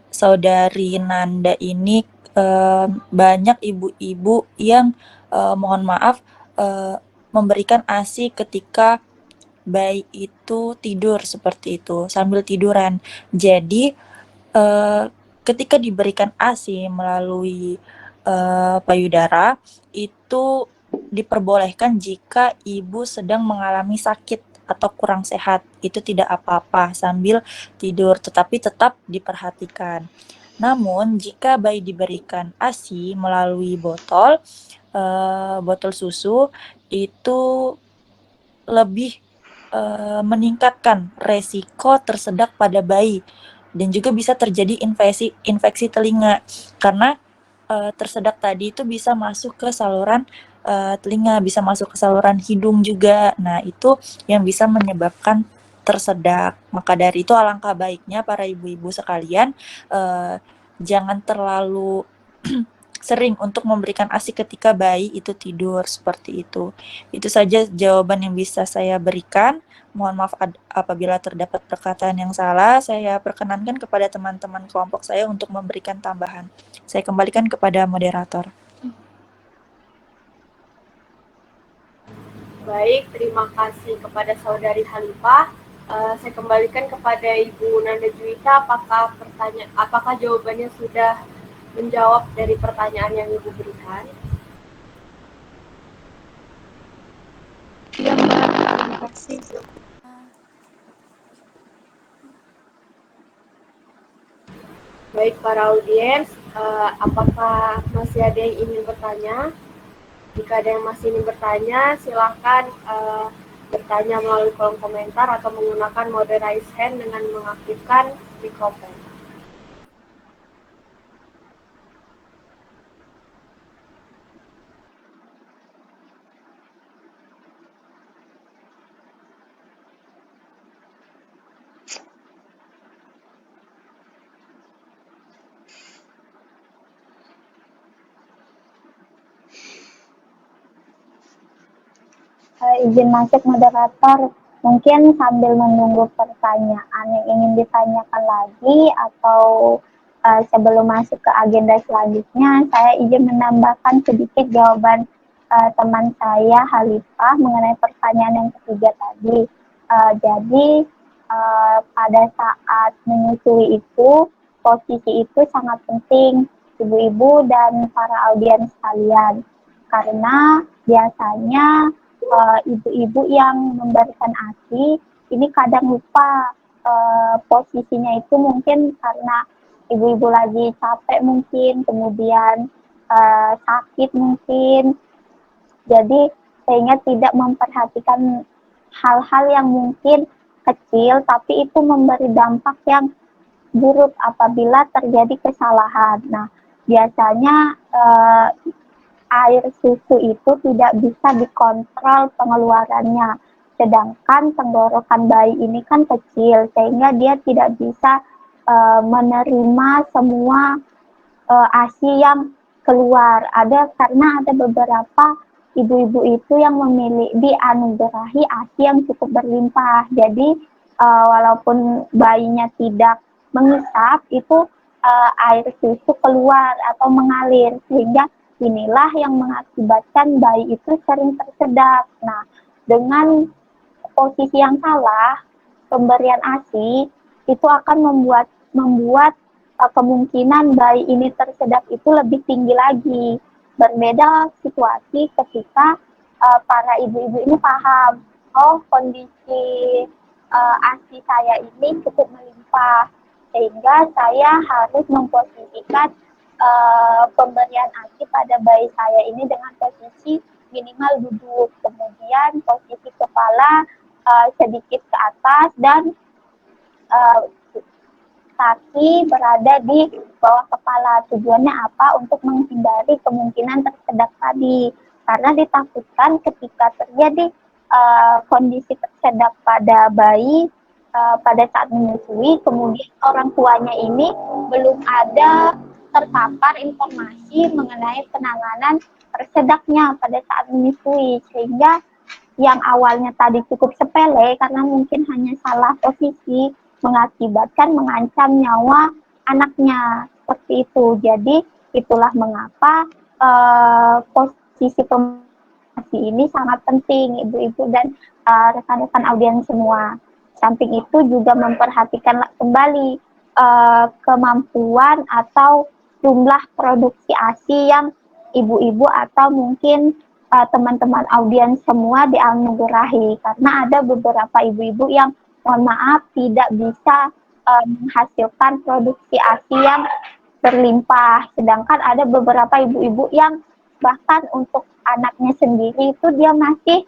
Saudari Nanda ini banyak ibu-ibu yang mohon maaf memberikan ASI ketika bayi itu tidur seperti itu, sambil tiduran. Jadi ketika diberikan ASI melalui payudara itu diperbolehkan jika ibu sedang mengalami sakit atau kurang sehat, itu tidak apa-apa sambil tidur, tetapi tetap diperhatikan. Namun jika bayi diberikan ASI melalui botol susu, itu lebih meningkatkan resiko tersedak pada bayi dan juga bisa terjadi infeksi telinga karena tersedak tadi itu bisa masuk ke saluran telinga, bisa masuk ke saluran hidung juga. Nah, itu yang bisa menyebabkan tersedak. Maka dari itu alangkah baiknya para ibu-ibu sekalian jangan terlalu sering untuk memberikan ASI ketika bayi itu tidur seperti itu. Itu saja jawaban yang bisa saya berikan. Mohon maaf apabila terdapat perkataan yang salah. Saya perkenankan kepada teman-teman kelompok saya untuk memberikan tambahan. Saya kembalikan kepada moderator. Baik, terima kasih kepada Saudari Halifah. Saya kembalikan kepada Ibu Nanda Juwita. Apakah jawabannya sudah menjawab dari pertanyaan yang Ibu berikan? Iya, Mbak. Terima kasih. Baik, para audiens, apakah masih ada yang ingin bertanya? Jika ada yang masih ingin bertanya, silakan bertanya melalui kolom komentar atau menggunakan mode raise hand dengan mengaktifkan mikrofon. Izin masuk moderator, mungkin sambil menunggu pertanyaan yang ingin ditanyakan lagi atau sebelum masuk ke agenda selanjutnya, saya izin menambahkan sedikit jawaban teman saya Halifah mengenai pertanyaan yang ketiga tadi. Jadi pada saat menyusui itu posisi itu sangat penting ibu-ibu dan para audiens sekalian, karena biasanya ibu-ibu yang memberikan ASI ini kadang lupa posisinya itu, mungkin karena ibu-ibu lagi capek mungkin, kemudian sakit mungkin, jadi sehingga tidak memperhatikan hal-hal yang mungkin kecil tapi itu memberi dampak yang buruk apabila terjadi kesalahan. Nah, biasanya air susu itu tidak bisa dikontrol pengeluarannya. Sedangkan tenggorokan bayi ini kan kecil, sehingga dia tidak bisa menerima semua ASI yang keluar. Karena ada beberapa ibu-ibu itu yang memilih dianugerahi ASI yang cukup berlimpah. Jadi walaupun bayinya tidak mengisap, itu air susu keluar atau mengalir, sehingga inilah yang mengakibatkan bayi itu sering tersedak. Nah, dengan posisi yang salah, pemberian ASI itu akan membuat kemungkinan bayi ini tersedak itu lebih tinggi lagi. Berbeda situasi ketika para ibu-ibu ini paham, oh kondisi ASI saya ini cukup melimpah, sehingga saya harus memposisikan pemberian ASI pada bayi saya ini dengan posisi minimal duduk, kemudian posisi kepala sedikit ke atas dan kaki berada di bawah kepala. Tujuannya apa? Untuk menghindari kemungkinan tersedak tadi. Karena ditakutkan ketika terjadi kondisi tersedak pada bayi pada saat menyusui, kemudian orang tuanya ini belum ada terpapar informasi mengenai penanganan tersedaknya pada saat menyusui, sehingga yang awalnya tadi cukup sepele karena mungkin hanya salah posisi mengakibatkan mengancam nyawa anaknya, seperti itu. Jadi itulah mengapa posisi pemasi ini sangat penting, ibu-ibu dan rekan-rekan audiens semua. Samping itu juga memperhatikan kembali kemampuan atau jumlah produksi ASI yang ibu-ibu atau mungkin teman-teman audiens semua dianugerahi, karena ada beberapa ibu-ibu yang mohon maaf tidak bisa menghasilkan produksi ASI yang berlimpah, sedangkan ada beberapa ibu-ibu yang bahkan untuk anaknya sendiri itu dia masih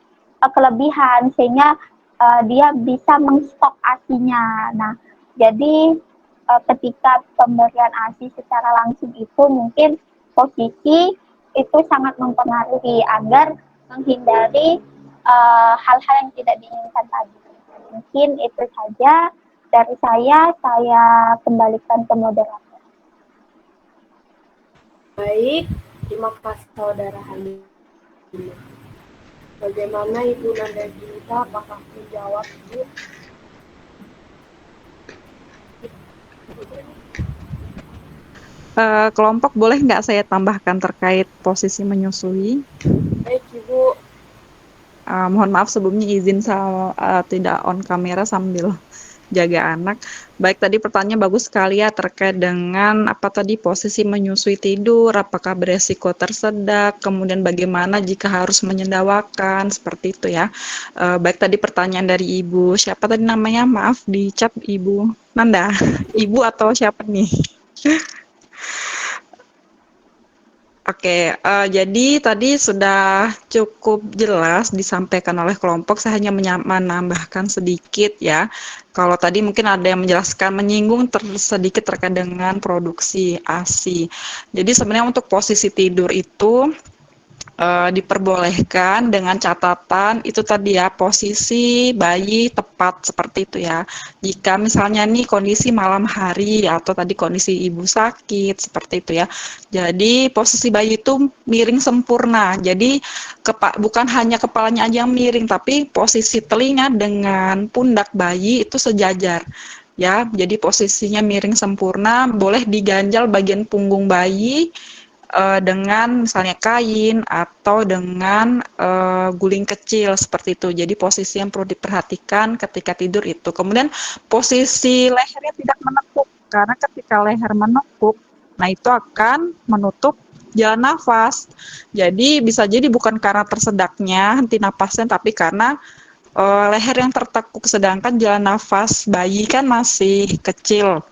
kelebihan, sehingga dia bisa mengstok ASI-nya. Nah, jadi ketika pemberian ASI secara langsung itu mungkin posisi itu sangat mempengaruhi agar menghindari hal-hal yang tidak diinginkan tadi. Mungkin itu saja dari saya kembalikan ke moderator. Baik, terima kasih saudara Halim. Bagaimana Ibu Nanda Dinita, apakah menjawab Ibu? Kelompok boleh nggak saya tambahkan terkait posisi menyusui? Baik Ibu. Mohon maaf sebelumnya izin tidak on kamera sambil jaga anak. Baik, tadi pertanyaan bagus sekali ya terkait dengan apa tadi posisi menyusui tidur, apakah beresiko tersedak, kemudian bagaimana jika harus menyendawakan, seperti itu ya. Baik, tadi pertanyaan dari Ibu, siapa tadi namanya? Maaf dicap Ibu Nanda. Ibu atau siapa nih? Oke, jadi tadi sudah cukup jelas disampaikan oleh kelompok, saya hanya menambahkan sedikit ya. Kalau tadi mungkin ada yang menjelaskan, menyinggung sedikit terkait dengan produksi ASI. Jadi sebenarnya untuk posisi tidur itu diperbolehkan dengan catatan itu tadi ya, posisi bayi tepat seperti itu ya. Jika misalnya nih kondisi malam hari atau tadi kondisi ibu sakit seperti itu ya. Jadi posisi bayi itu miring sempurna. Jadi bukan hanya kepalanya aja yang miring, tapi posisi telinga dengan pundak bayi itu sejajar. Ya, jadi posisinya miring sempurna, boleh diganjal bagian punggung bayi dengan misalnya kain atau dengan guling kecil seperti itu. Jadi posisi yang perlu diperhatikan ketika tidur itu. Kemudian posisi lehernya tidak menekuk, karena ketika leher menekuk, nah itu akan menutup jalan nafas. Jadi bisa jadi bukan karena tersedaknya henti napasnya, tapi karena leher yang tertekuk, sedangkan jalan nafas bayi kan masih kecil.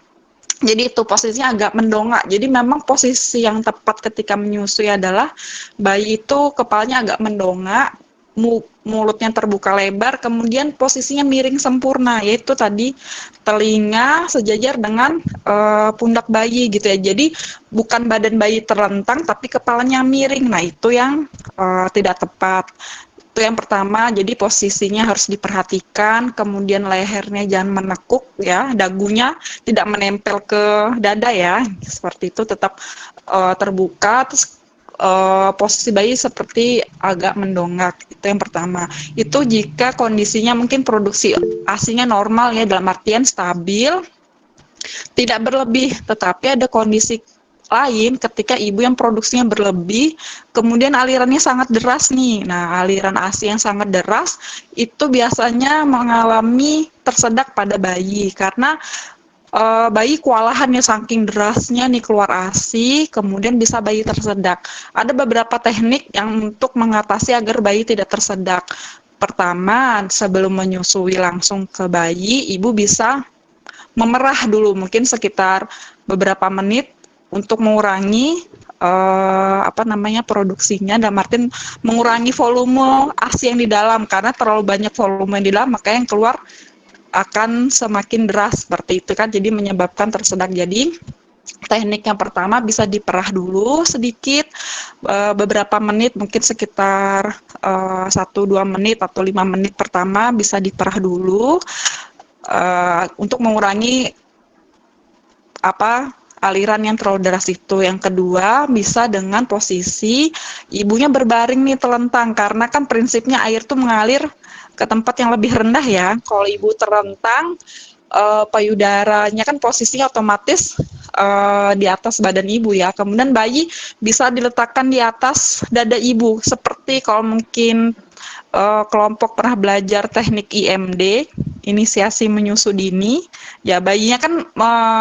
Jadi itu posisinya agak mendongak. Jadi memang posisi yang tepat ketika menyusui adalah bayi itu kepalanya agak mendongak, mulutnya terbuka lebar, kemudian posisinya miring sempurna, yaitu tadi telinga sejajar dengan pundak bayi gitu ya. Jadi bukan badan bayi terlentang, tapi kepalanya miring. Nah itu yang tidak tepat. Itu yang pertama, jadi posisinya harus diperhatikan, kemudian lehernya jangan menekuk ya, dagunya tidak menempel ke dada ya, seperti itu, tetap terbuka, terus posisi bayi seperti agak mendongak, itu yang pertama. Itu jika kondisinya mungkin produksi ASI-nya normal ya, dalam artian stabil, tidak berlebih, tetapi ada kondisi lain ketika ibu yang produksinya berlebih, kemudian alirannya sangat deras nih. Nah, aliran ASI yang sangat deras itu biasanya mengalami tersedak pada bayi, karena bayi kewalahan ya saking derasnya nih keluar ASI, kemudian bisa bayi tersedak. Ada beberapa teknik yang untuk mengatasi agar bayi tidak tersedak. Pertama, sebelum menyusui langsung ke bayi, ibu bisa memerah dulu, mungkin sekitar beberapa menit untuk mengurangi produksinya, dalam artian mengurangi volume ASI yang di dalam, karena terlalu banyak volume yang di dalam maka yang keluar akan semakin deras seperti itu kan, jadi menyebabkan tersedak. Jadi teknik yang pertama bisa diperah dulu sedikit, beberapa menit, mungkin sekitar 1-2 menit atau 5 menit pertama bisa diperah dulu untuk mengurangi aliran yang terlalu deras itu. Yang kedua, bisa dengan posisi ibunya berbaring nih telentang, karena kan prinsipnya air tuh mengalir ke tempat yang lebih rendah ya. Kalau ibu terlentang, payudaranya kan posisinya otomatis di atas badan ibu ya. Kemudian bayi bisa diletakkan di atas dada ibu, seperti kalau mungkin kelompok pernah belajar teknik IMD, inisiasi menyusu dini, ya bayinya kan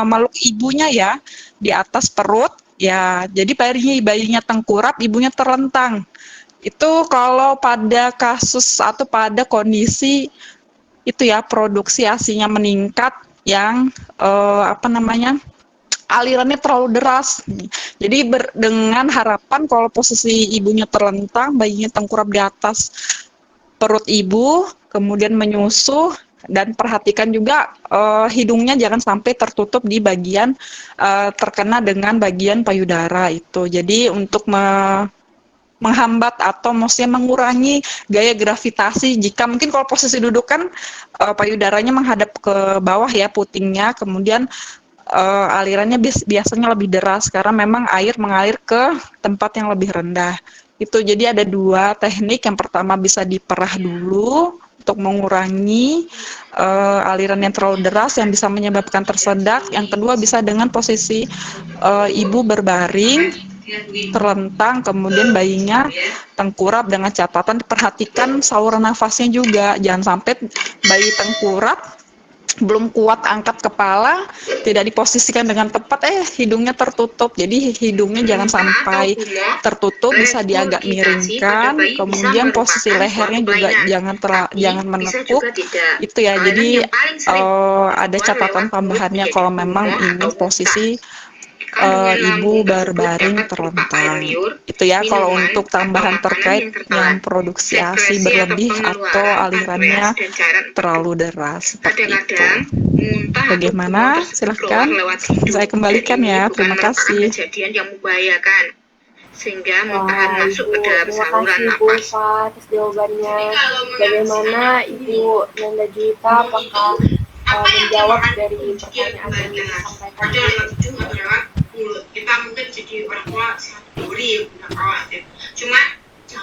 meluk ibunya ya di atas perut ya, jadi bayinya tengkurap, ibunya terlentang. Itu kalau pada kasus atau pada kondisi itu ya produksi ASI-nya meningkat yang alirannya terlalu deras. Jadi dengan harapan kalau posisi ibunya terlentang, bayinya tengkurap di atas perut ibu, kemudian menyusu, dan perhatikan juga hidungnya jangan sampai tertutup di bagian terkena dengan bagian payudara itu. Jadi untuk menghambat atau maksudnya mengurangi gaya gravitasi, jika mungkin kalau posisi duduk kan payudaranya menghadap ke bawah ya, putingnya, kemudian alirannya biasanya lebih deras karena memang air mengalir ke tempat yang lebih rendah. Itu jadi ada 2 teknik. Yang pertama bisa diperah dulu untuk mengurangi aliran yang terlalu deras yang bisa menyebabkan tersedak. Yang kedua bisa dengan posisi ibu berbaring terlentang, kemudian bayinya tengkurap, dengan catatan perhatikan saluran nafasnya juga, jangan sampai bayi tengkurap belum kuat angkat kepala, tidak diposisikan dengan tepat, hidungnya tertutup. Jadi hidungnya jangan sampai tertutup, bisa diagak miringkan, kemudian posisi lehernya juga jangan menekuk. Itu ya, jadi ada catatan tambahannya kalau memang ini posisi ibu berbaring terlentang. Itu ya kalau untuk tambahan terkait yang produksi ASI berlebih atau alirannya terlalu deras seperti itu. Bagaimana? Silahkan saya kembalikan ya. Terima kasih. Kejadian yang membahayakan sehingga muntah masuk ke dalam saluran nafas. Atas jawabannya. Bagaimana Ibu Nanda Juwita, apakah menjawab dari pertanyaan yang disampaikan? Kita mungkin jadi orang tua sendiri udah khawatir. Cuma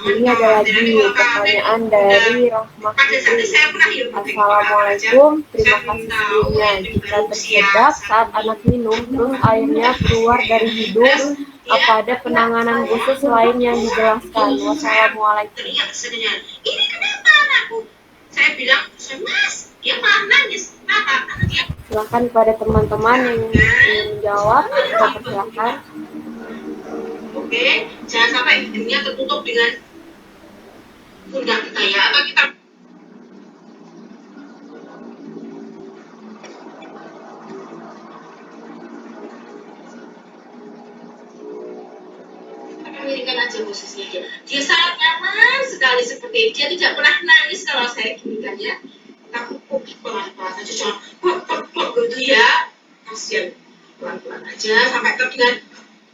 ini ada lagi pertanyaan dari Rahmah Fitri. Assalamualaikum, terima kasih sebelumnya. Jika tersedak saat anak minum terus airnya keluar dari hidung Apa ada penanganan khusus lain yang dijelaskan? Wassalamualaikum. Teriak kesedihan. Ini kenapa anakku? Saya bilang, Mas, dia malah nangis. Kenapa? Karena dia. Silakan pada teman-teman yang ingin menjawab, silakan. Oke, jangan sampai hidungnya tertutup dengan pundak kita ya, atau kita miringkan aja posisinya dia. Dia sangat nyaman sekali seperti itu. Dia tidak pernah nangis kalau saya ginikan ya. Tapi pelan-pelan aja, jangan gitu ya. Kasian, pelan-pelan aja sampai terdengar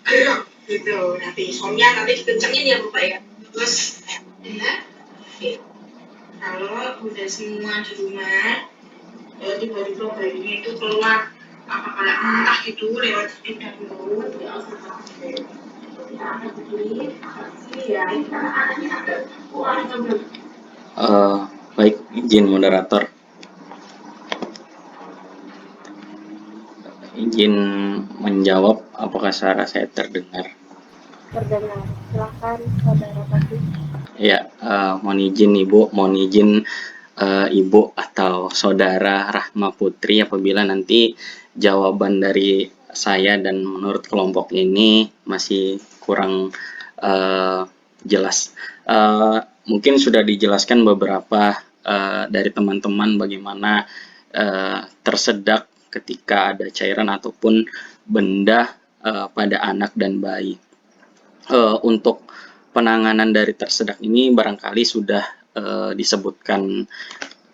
gerak gitu. Nanti soalnya nanti dikencengin ya Bapak ya. Terus ya. Oke. Kalau udah semua di rumah, tiba-tiba bayinya itu keluar apa kayak muntah gitu lewat hidung dan mulut ya. Baik, izin moderator. Izin menjawab apakah suara saya terdengar? Terdengar. Silakan saudara Taufik. Ya, mohon izin Ibu, mohon izin Ibu atau saudara Rahma Putri apabila nanti jawaban dari saya dan menurut kelompok ini masih kurang jelas. Mungkin sudah dijelaskan beberapa dari teman-teman bagaimana tersedak ketika ada cairan ataupun benda pada anak dan bayi. Untuk penanganan dari tersedak ini barangkali sudah disebutkan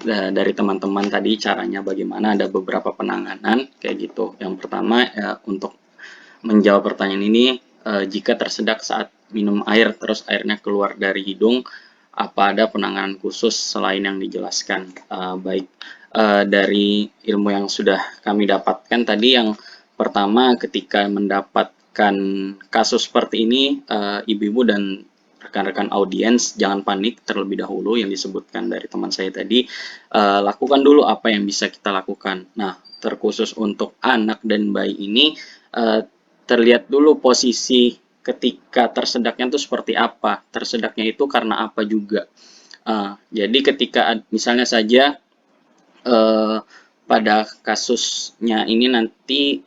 dari teman-teman tadi caranya bagaimana, ada beberapa penanganan kayak gitu. Yang pertama untuk menjawab pertanyaan ini, jika tersedak saat minum air terus airnya keluar dari hidung, apa ada penanganan khusus selain yang dijelaskan? Baik, dari ilmu yang sudah kami dapatkan tadi, yang pertama ketika mendapatkan kasus seperti ini, ibu-ibu dan rekan-rekan audiens jangan panik terlebih dahulu yang disebutkan dari teman saya tadi. Lakukan dulu apa yang bisa kita lakukan. Nah, terkhusus untuk anak dan bayi ini, terlihat dulu posisi ketika tersedaknya itu seperti apa, tersedaknya itu karena apa juga. Jadi ketika misalnya saja pada kasusnya ini nanti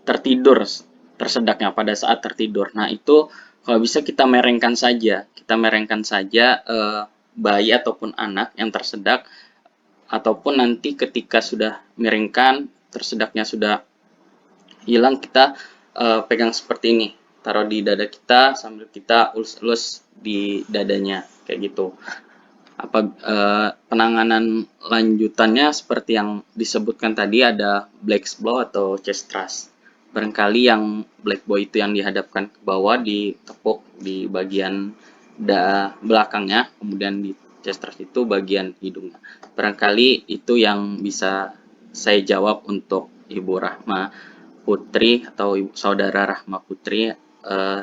tersedaknya pada saat tertidur. Nah, itu kalau bisa kita merengkan saja, bayi ataupun anak yang tersedak, ataupun nanti ketika sudah miringkan, tersedaknya sudah hilang, kita pegang seperti ini, taruh di dada kita sambil kita ulus-ulus di dadanya kayak gitu. Penanganan lanjutannya seperti yang disebutkan tadi, ada black blow atau chest thrust. Barangkali yang black bow itu yang dihadapkan ke bawah, ditepuk di bagian belakangnya, kemudian di chest thrust itu bagian hidungnya. Barangkali itu yang bisa saya jawab untuk Ibu Rahma Putri atau Saudara Rahma Putri.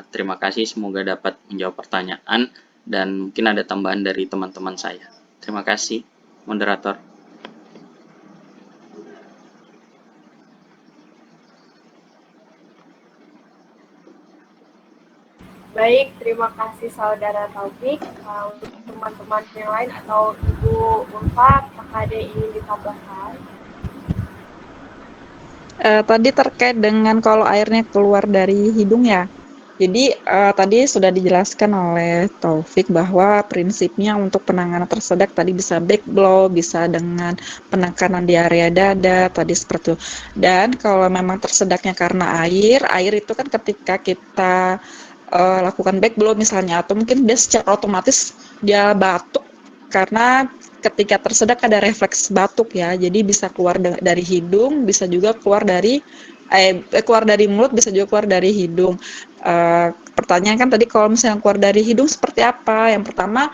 Terima kasih, semoga dapat menjawab pertanyaan dan mungkin ada tambahan dari teman-teman saya. Terima kasih, moderator. Baik, terima kasih Saudara Taufik. Untuk teman-teman yang lain atau Ibu Ulfa, apakah ada yang ingin ditambahkan? Tadi terkait dengan kalau airnya keluar dari hidung ya. Jadi tadi sudah dijelaskan oleh Taufik bahwa prinsipnya untuk penanganan tersedak tadi bisa back blow, bisa dengan penekanan di area dada, tadi seperti itu. Dan kalau memang tersedaknya karena air itu kan ketika kita lakukan back blow misalnya, atau mungkin dia secara otomatis dia batuk karena ketika tersedak ada refleks batuk ya, jadi bisa keluar dari hidung, bisa juga keluar dari mulut, bisa juga keluar dari hidung. Pertanyaan kan tadi kalau misalnya keluar dari hidung seperti apa? Yang pertama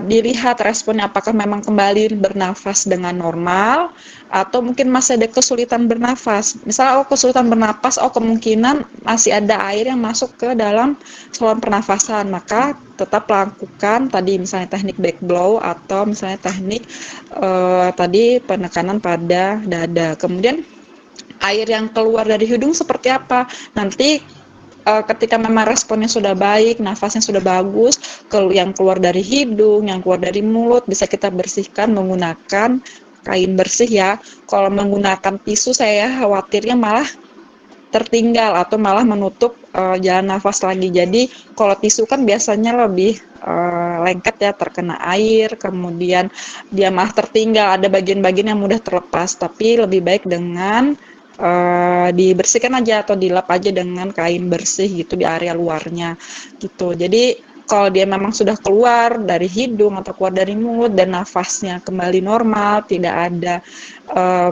dilihat responnya, apakah memang kembali bernafas dengan normal atau mungkin masih ada kesulitan bernafas. Misalnya kesulitan bernafas, kemungkinan masih ada air yang masuk ke dalam saluran pernafasan, maka tetap lakukan tadi misalnya teknik back blow atau misalnya teknik tadi penekanan pada dada. Kemudian air yang keluar dari hidung seperti apa? Nanti ketika memang responnya sudah baik, nafasnya sudah bagus, yang keluar dari hidung, yang keluar dari mulut, bisa kita bersihkan menggunakan kain bersih ya. Kalau menggunakan tisu saya khawatirnya malah tertinggal atau malah menutup jalan nafas lagi. Jadi kalau tisu kan biasanya lebih lengket ya, terkena air, kemudian dia malah tertinggal, ada bagian-bagian yang mudah terlepas. Tapi lebih baik dengan dibersihkan aja atau dilap aja dengan kain bersih gitu di area luarnya gitu. Jadi kalau dia memang sudah keluar dari hidung atau keluar dari mulut dan nafasnya kembali normal, tidak ada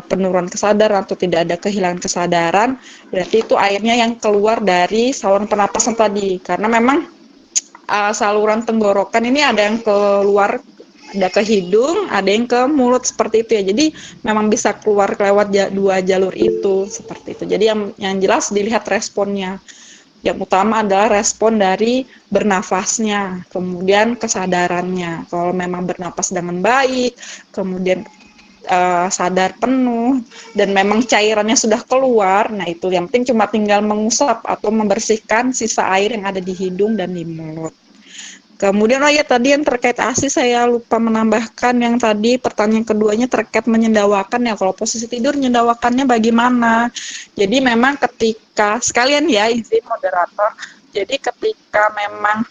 penurunan kesadaran atau tidak ada kehilangan kesadaran, berarti itu airnya yang keluar dari saluran pernapasan tadi. Karena memang saluran tenggorokan ini ada yang keluar, ada ke hidung, ada yang ke mulut seperti itu ya. Jadi memang bisa keluar lewat dua jalur itu seperti itu. Jadi yang jelas dilihat responnya. Yang utama adalah respon dari bernafasnya, kemudian kesadarannya. Kalau memang bernapas dengan baik, kemudian sadar penuh, dan memang cairannya sudah keluar, nah itu yang penting cuma tinggal mengusap atau membersihkan sisa air yang ada di hidung dan di mulut. Kemudian tadi yang terkait ASI saya lupa menambahkan, yang tadi pertanyaan keduanya terkait menyendawakan ya. Kalau posisi tidur menyendawakannya bagaimana? Jadi memang ketika sekalian ya, izin moderator. Jadi ketika memang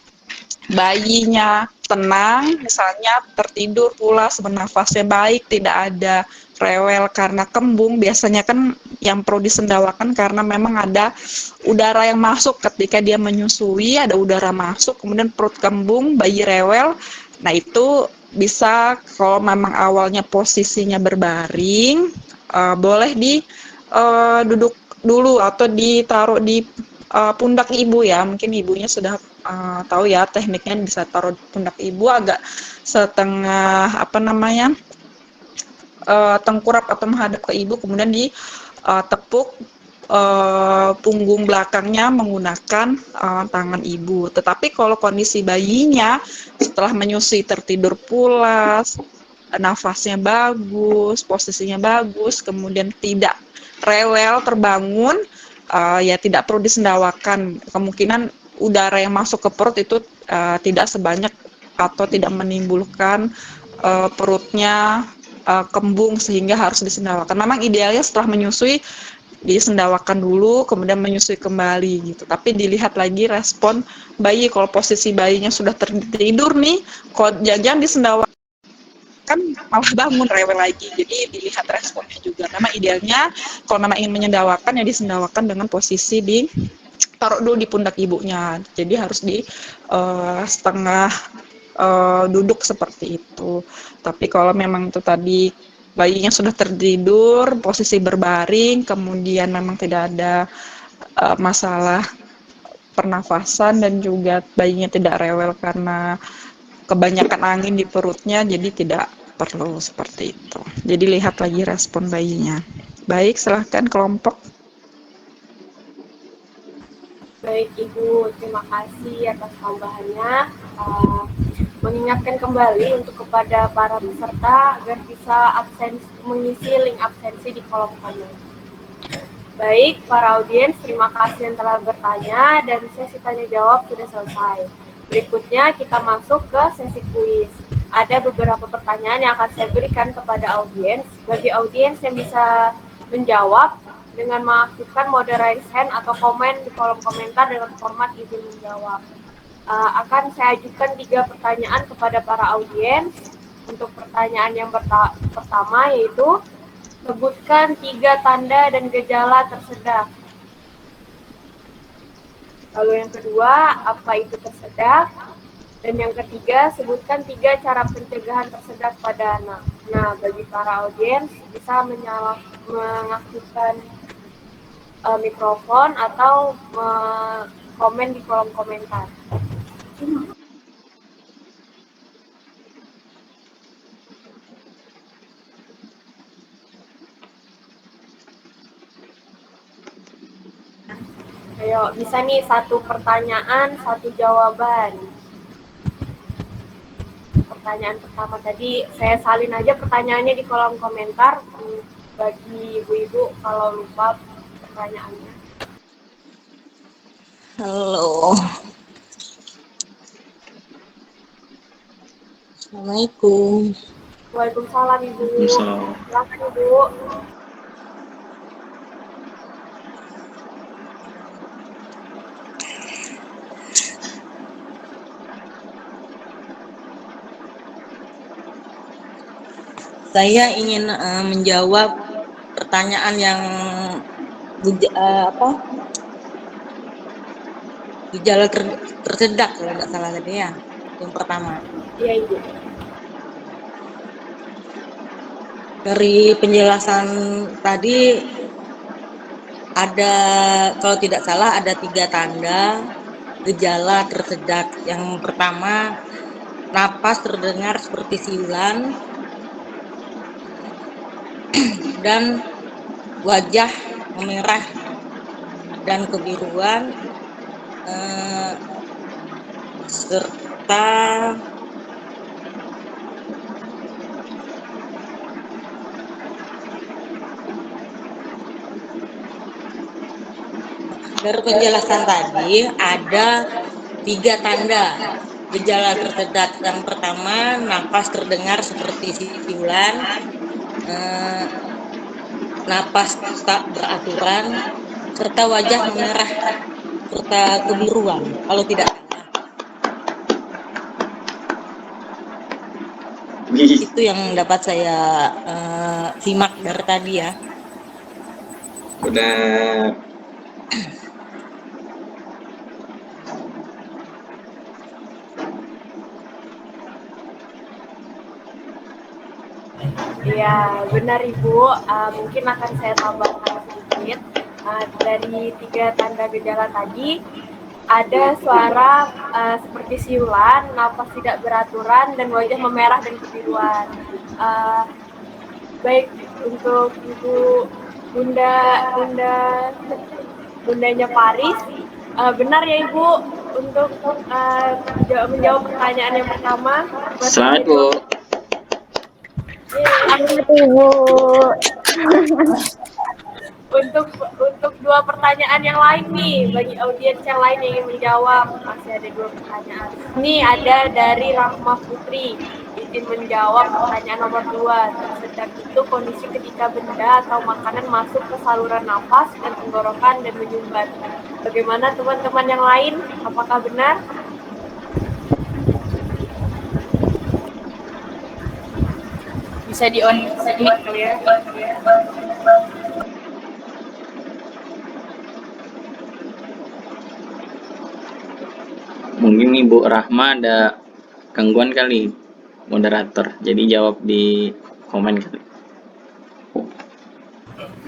bayinya tenang, misalnya tertidur pulas, bernafasnya baik, tidak ada rewel karena kembung, biasanya kan yang perlu disendawakan karena memang ada udara yang masuk ketika dia menyusui, ada udara masuk, kemudian perut kembung, bayi rewel. Nah itu bisa, kalau memang awalnya posisinya berbaring, boleh duduk dulu atau ditaruh di pundak ibu ya. Mungkin ibunya sudah tahu ya tekniknya, bisa taruh di pundak ibu agak setengah tengkurap atau menghadap ke ibu, kemudian ditepuk punggung belakangnya menggunakan tangan ibu. Tetapi kalau kondisi bayinya setelah menyusui tertidur pulas, nafasnya bagus, posisinya bagus, kemudian tidak rewel terbangun, ya tidak perlu disendawakan. Kemungkinan udara yang masuk ke perut itu tidak sebanyak atau tidak menimbulkan perutnya kembung sehingga harus disendawakan. Memang idealnya setelah menyusui disendawakan dulu, kemudian menyusui kembali gitu. Tapi dilihat lagi respon bayi. Kalau posisi bayinya sudah tertidur nih, kalau jangan disendawakan kan malah bangun rewel lagi. Jadi dilihat responnya juga. Memang idealnya kalau memang ingin menyendawakan ya disendawakan dengan posisi taruh dulu di pundak ibunya. Jadi harus di setengah duduk seperti itu. Tapi kalau memang itu tadi bayinya sudah tertidur, posisi berbaring, kemudian memang tidak ada masalah pernafasan dan juga bayinya tidak rewel karena kebanyakan angin di perutnya, jadi tidak perlu seperti itu. Jadi lihat lagi respon bayinya. Baik, silahkan kelompok. Baik Ibu, terima kasih atas tambahannya. Mengingatkan kembali untuk kepada para peserta agar bisa mengisi link absensi di kolom komen. Baik, para audiens, terima kasih yang telah bertanya dan sesi tanya jawab sudah selesai. Berikutnya kita masuk ke sesi kuis. Ada beberapa pertanyaan yang akan saya berikan kepada audiens. Bagi audiens yang bisa menjawab dengan mengaktifkan mode raise hand atau komen di kolom komentar dengan format izin menjawab. Akan saya ajukan 3 pertanyaan kepada para audiens. Untuk pertanyaan yang pertama yaitu sebutkan 3 tanda dan gejala tersedak. Lalu yang kedua, apa itu tersedak? Dan yang ketiga, sebutkan 3 cara pencegahan tersedak pada anak. Nah, bagi para audiens bisa mengaktifkan mikrofon atau komen di kolom komentar. Ayo, bisa nih 1 pertanyaan, 1 jawaban. Pertanyaan pertama tadi, saya salin aja pertanyaannya di kolom komentar. Bagi ibu-ibu kalau lupa pertanyaannya. Halo. Assalamualaikum. Waalaikumsalam Ibu. Waalaikumsalam. Silakan Ibu. Saya ingin menjawab pertanyaan yang gejala tersedak kalau tidak salah tadi ya, yang pertama. Iya Ibu. Dari penjelasan tadi ada, kalau tidak salah ada 3 tanda gejala tersedak. Yang pertama, napas terdengar seperti siulan dan wajah memerah dan kebiruan, serta dari penjelasan tadi ada 3 tanda gejala tersedak. Yang pertama, napas terdengar seperti siulan, napas tak beraturan, serta wajah memerah serta kebiruan kalau tidak salah. Itu yang dapat saya simak dari tadi ya. Udah. Iya, benar Ibu. Mungkin akan saya tambahkan sedikit. Dari 3 tanda gejala tadi, ada suara seperti siulan, napas tidak beraturan, dan wajah memerah dan kebiruan. Baik untuk Ibu bundanya Paris, benar ya Ibu untuk menjawab pertanyaan yang pertama. Selamat Bu. Ibu. Untuk 2 pertanyaan yang lain nih, bagi audiens yang lain yang ingin menjawab, masih ada 2 pertanyaan. Ini ada dari Rahma Putri, izin menjawab pertanyaan nomor 2. Tersedak itu kondisi ketika benda atau makanan masuk ke saluran nafas dan tenggorokan dan menyumbat. Bagaimana teman-teman yang lain? Apakah benar? Bisa di-on mic kali ya. Mungkin Ibu Rahma ada gangguan kali, moderator. Jadi jawab di komen kali.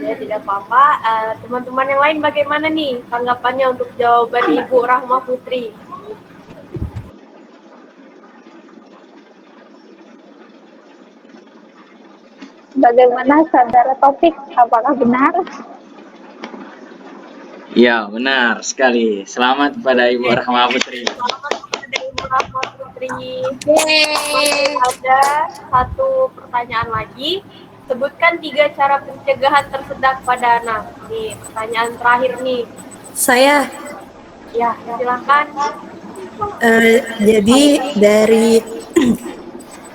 Ya, tidak apa-apa. Teman-teman yang lain bagaimana nih tanggapannya untuk jawaban Ibu Rahma Putri? Bagaimana saudara Taufik? Apakah benar? Iya, benar sekali. Selamat kepada Ibu Rahma Putri. Selamat kepada Ibu Rahma Putri. Masih ada 1 pertanyaan lagi. Sebutkan 3 cara pencegahan tersedak pada anak. Nih, pertanyaan terakhir nih. Saya. Ya, silakan. Jadi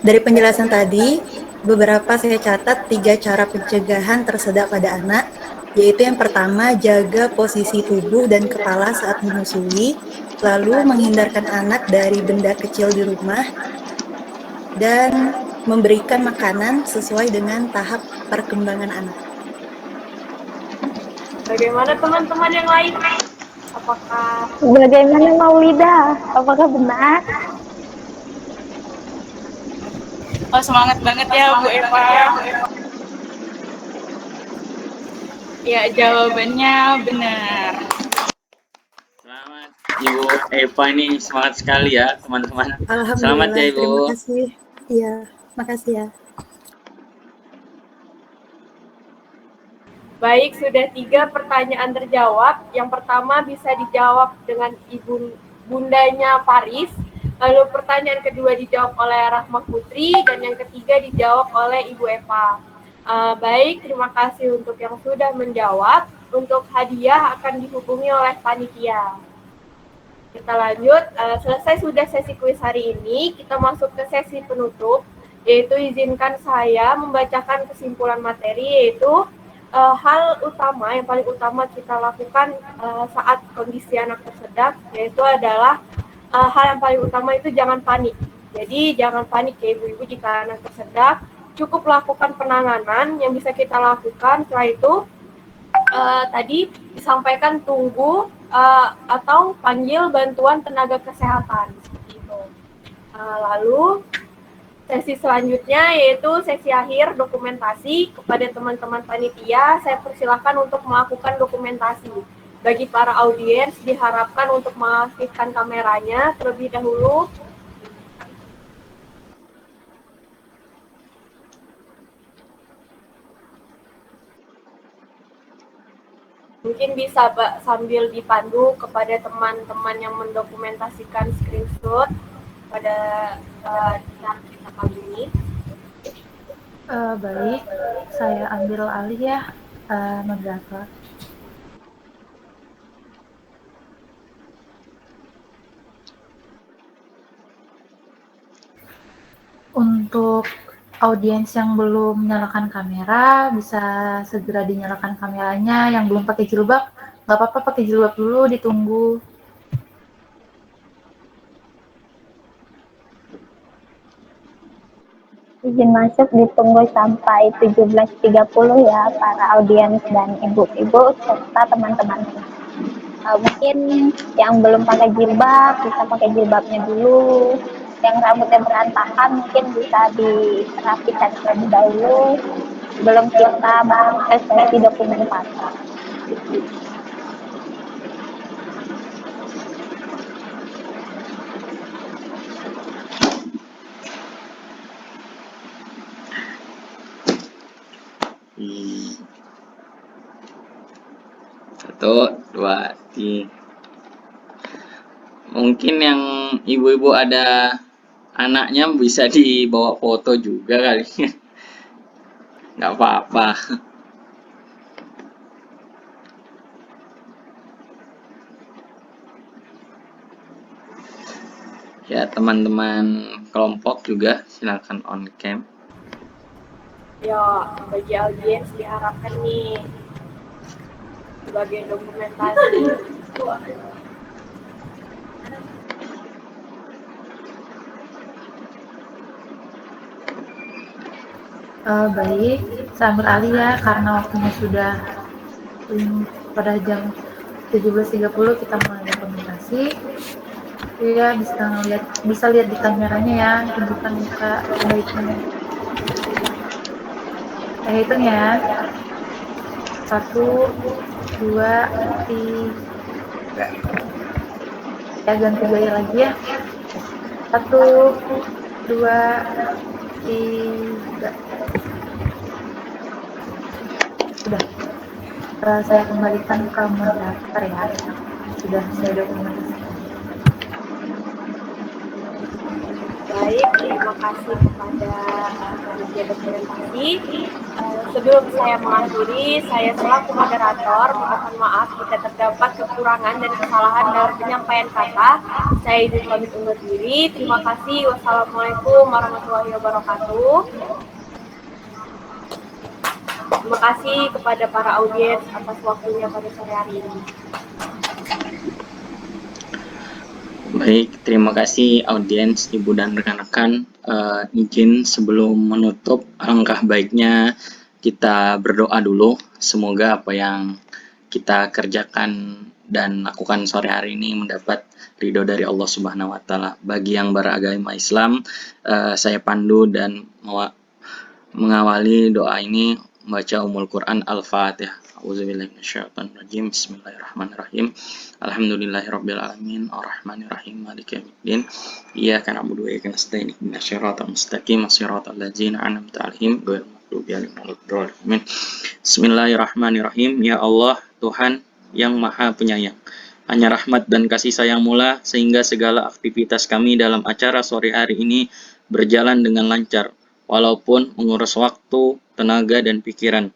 dari penjelasan tadi, beberapa saya catat 3 cara pencegahan tersedak pada anak, yaitu yang pertama, jaga posisi tubuh dan kepala saat menyusui, lalu menghindarkan anak dari benda kecil di rumah, dan memberikan makanan sesuai dengan tahap perkembangan anak. Bagaimana teman-teman yang lain? Apakah Bagaimana Maulida? Apakah benar? Oh, semangat banget ya Bu Eva. Ya, jawabannya benar. Selamat Ibu Eva, ini semangat sekali ya teman-teman. Alhamdulillah, Selamat ya Ibu. Terima kasih. Iya, makasih ya. baik, sudah 3 pertanyaan terjawab. Yang pertama bisa dijawab dengan bundanya Paris. Lalu pertanyaan kedua dijawab oleh Rahma Putri, dan yang ketiga dijawab oleh Ibu Eva. Baik, terima kasih untuk yang sudah menjawab. Untuk hadiah akan dihubungi oleh panitia. Kita lanjut, selesai sudah sesi kuis hari ini, kita masuk ke sesi penutup, yaitu izinkan saya membacakan kesimpulan materi, yaitu hal utama, yang paling utama kita lakukan saat kondisi anak tersedak, yaitu adalah hal yang paling utama itu jangan panik. Jadi jangan panik ya ibu-ibu jika anak tersedak, cukup lakukan penanganan yang bisa kita lakukan. Setelah itu tadi disampaikan tunggu atau panggil bantuan tenaga kesehatan. Gitu. Lalu sesi selanjutnya yaitu sesi akhir dokumentasi. Kepada teman-teman panitia, saya persilakan untuk melakukan dokumentasi. Bagi para audiens diharapkan untuk mengaktifkan kameranya terlebih dahulu. Mungkin bisa sambil dipandu kepada teman-teman yang mendokumentasikan screenshot pada saat kita pagi ini. Baik, saya ambil alih ya, moderator. Untuk audiens yang belum menyalakan kamera, bisa segera dinyalakan kameranya. Yang belum pakai jilbab, nggak apa-apa pakai jilbab dulu, ditunggu. Izin masuk ditunggu sampai 17.30 ya para audiens dan ibu-ibu serta teman-teman. Mungkin yang belum pakai jilbab bisa pakai jilbabnya dulu. Yang rambutnya berantakan mungkin bisa dirapikan terlebih dahulu sebelum kita masuk ke sesi dokumentasi. Satu, dua, tiga. Mungkin yang ibu-ibu ada anaknya bisa dibawa foto juga kali. Nggak apa-apa. Ya, teman-teman kelompok juga silakan on cam. Ya, bagi audiens diharapkan nih sebagai dokumentasi. Baik, saya ambil alih ya karena waktunya sudah pada jam 17.30 kita mulai dokumentasi. Ya, bisa lihat di kameranya ya, tunjukkan muka baiknya. Saya hitung ya. 1, 2, 3. Ya, ganti gaya lagi ya. 1, 2, 3. Sudah. Saya kembalikan ke moderator ya. Sudah saya dokumentasikan. Baik, terima kasih kepada panitia dokumentasi. Sebelum saya mengakhiri, saya selaku moderator mohon maaf jika terdapat kekurangan dan kesalahan dalam penyampaian kata. Saya izin pamit undur diri. Terima kasih. Wassalamualaikum warahmatullahi wabarakatuh. Terima kasih kepada para audiens atas waktunya pada sore hari ini. Baik, terima kasih audiens, ibu dan rekan-rekan. Izin sebelum menutup, alangkah baiknya kita berdoa dulu. Semoga apa yang kita kerjakan dan lakukan sore hari ini mendapat ridho dari Allah Subhanahu wa Ta'ala. Bagi yang beragama Islam, saya pandu dan mengawali doa ini membaca Ummul Quran Al-Fatihah. A'udzubillahi minasyaitonirrajim. Bismillahirrahmanirrahim. Alhamdulillahirabbil alamin, arrahmanirrahim, maliki yaumiddin. Iyyaka na'budu wa iyyaka nasta'in. Ihdinas siratal mustaqim, siratal ladzina an'amta 'alaihim ghairil maghdubi 'alaihim waladdallin. Bismillahirrahmanirrahim. Ya Allah, Tuhan yang Maha Penyayang. Hanya rahmat dan kasih sayang-Mu sehingga segala aktivitas kami dalam acara sore hari ini berjalan dengan lancar, walaupun menguras waktu, tenaga, dan pikiran.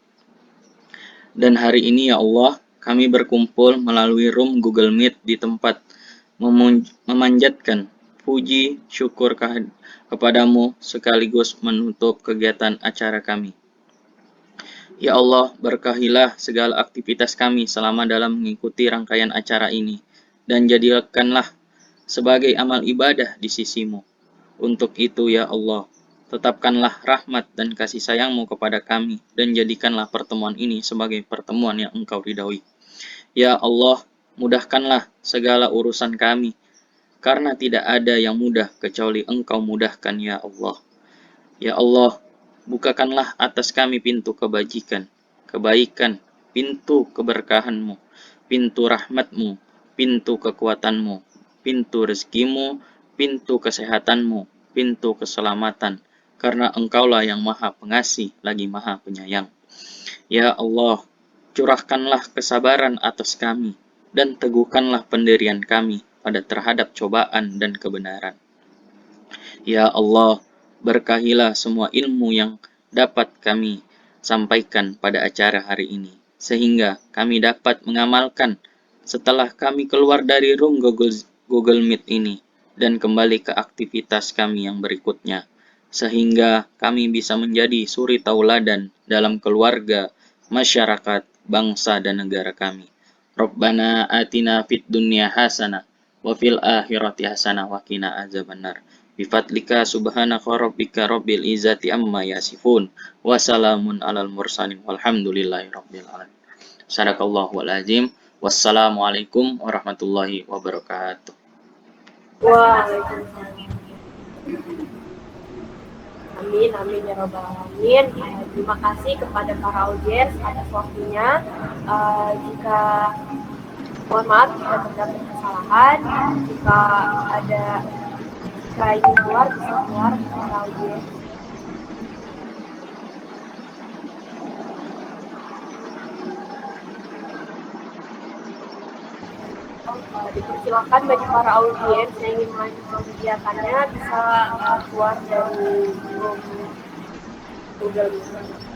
Dan hari ini ya Allah, kami berkumpul melalui room Google Meet di tempat memanjatkan puji syukur kepadamu sekaligus menutup kegiatan acara kami. Ya Allah, berkahilah segala aktivitas kami selama dalam mengikuti rangkaian acara ini, dan jadikanlah sebagai amal ibadah di sisimu. Untuk itu ya Allah, tetapkanlah rahmat dan kasih sayangmu kepada kami, dan jadikanlah pertemuan ini sebagai pertemuan yang Engkau ridhoi. Ya Allah, mudahkanlah segala urusan kami, karena tidak ada yang mudah kecuali Engkau mudahkan ya Allah. Ya Allah, bukakanlah atas kami pintu kebajikan, kebaikan, pintu keberkahanmu, pintu rahmatmu, pintu kekuatanmu, pintu rezekimu, pintu kesehatanmu, pintu keselamatan, karena Engkaulah yang maha pengasih lagi maha penyayang. Ya Allah, curahkanlah kesabaran atas kami, dan teguhkanlah pendirian kami pada terhadap cobaan dan kebenaran. Ya Allah, berkahilah semua ilmu yang dapat kami sampaikan pada acara hari ini, sehingga kami dapat mengamalkan setelah kami keluar dari room Google Meet ini dan kembali ke aktivitas kami yang berikutnya, sehingga kami bisa menjadi suri tauladan dalam keluarga, masyarakat, bangsa, dan negara kami. Rabbana atina fid dunya hasanah wa fil akhirati hasanah wa qina azabannar. Bifadlika subhanaka rabbika rabbil izzati amma yasifun wa salamun alal mursalin walhamdulillahi rabbil alamin. Sadaqallahul azim. Wassalamualaikum warahmatullahi wabarakatuh. Waalaikumsalam. Amin, amin ya robbal alamin. Terima kasih kepada para audiens atas waktunya. Jika mohon maaf jika terdapat kesalahan, jika ada ingin keluar bisa keluar para audiens. Dipersilakan bagi para audiens yang ingin melanjutkan kegiatannya bisa keluar dari Google Meet.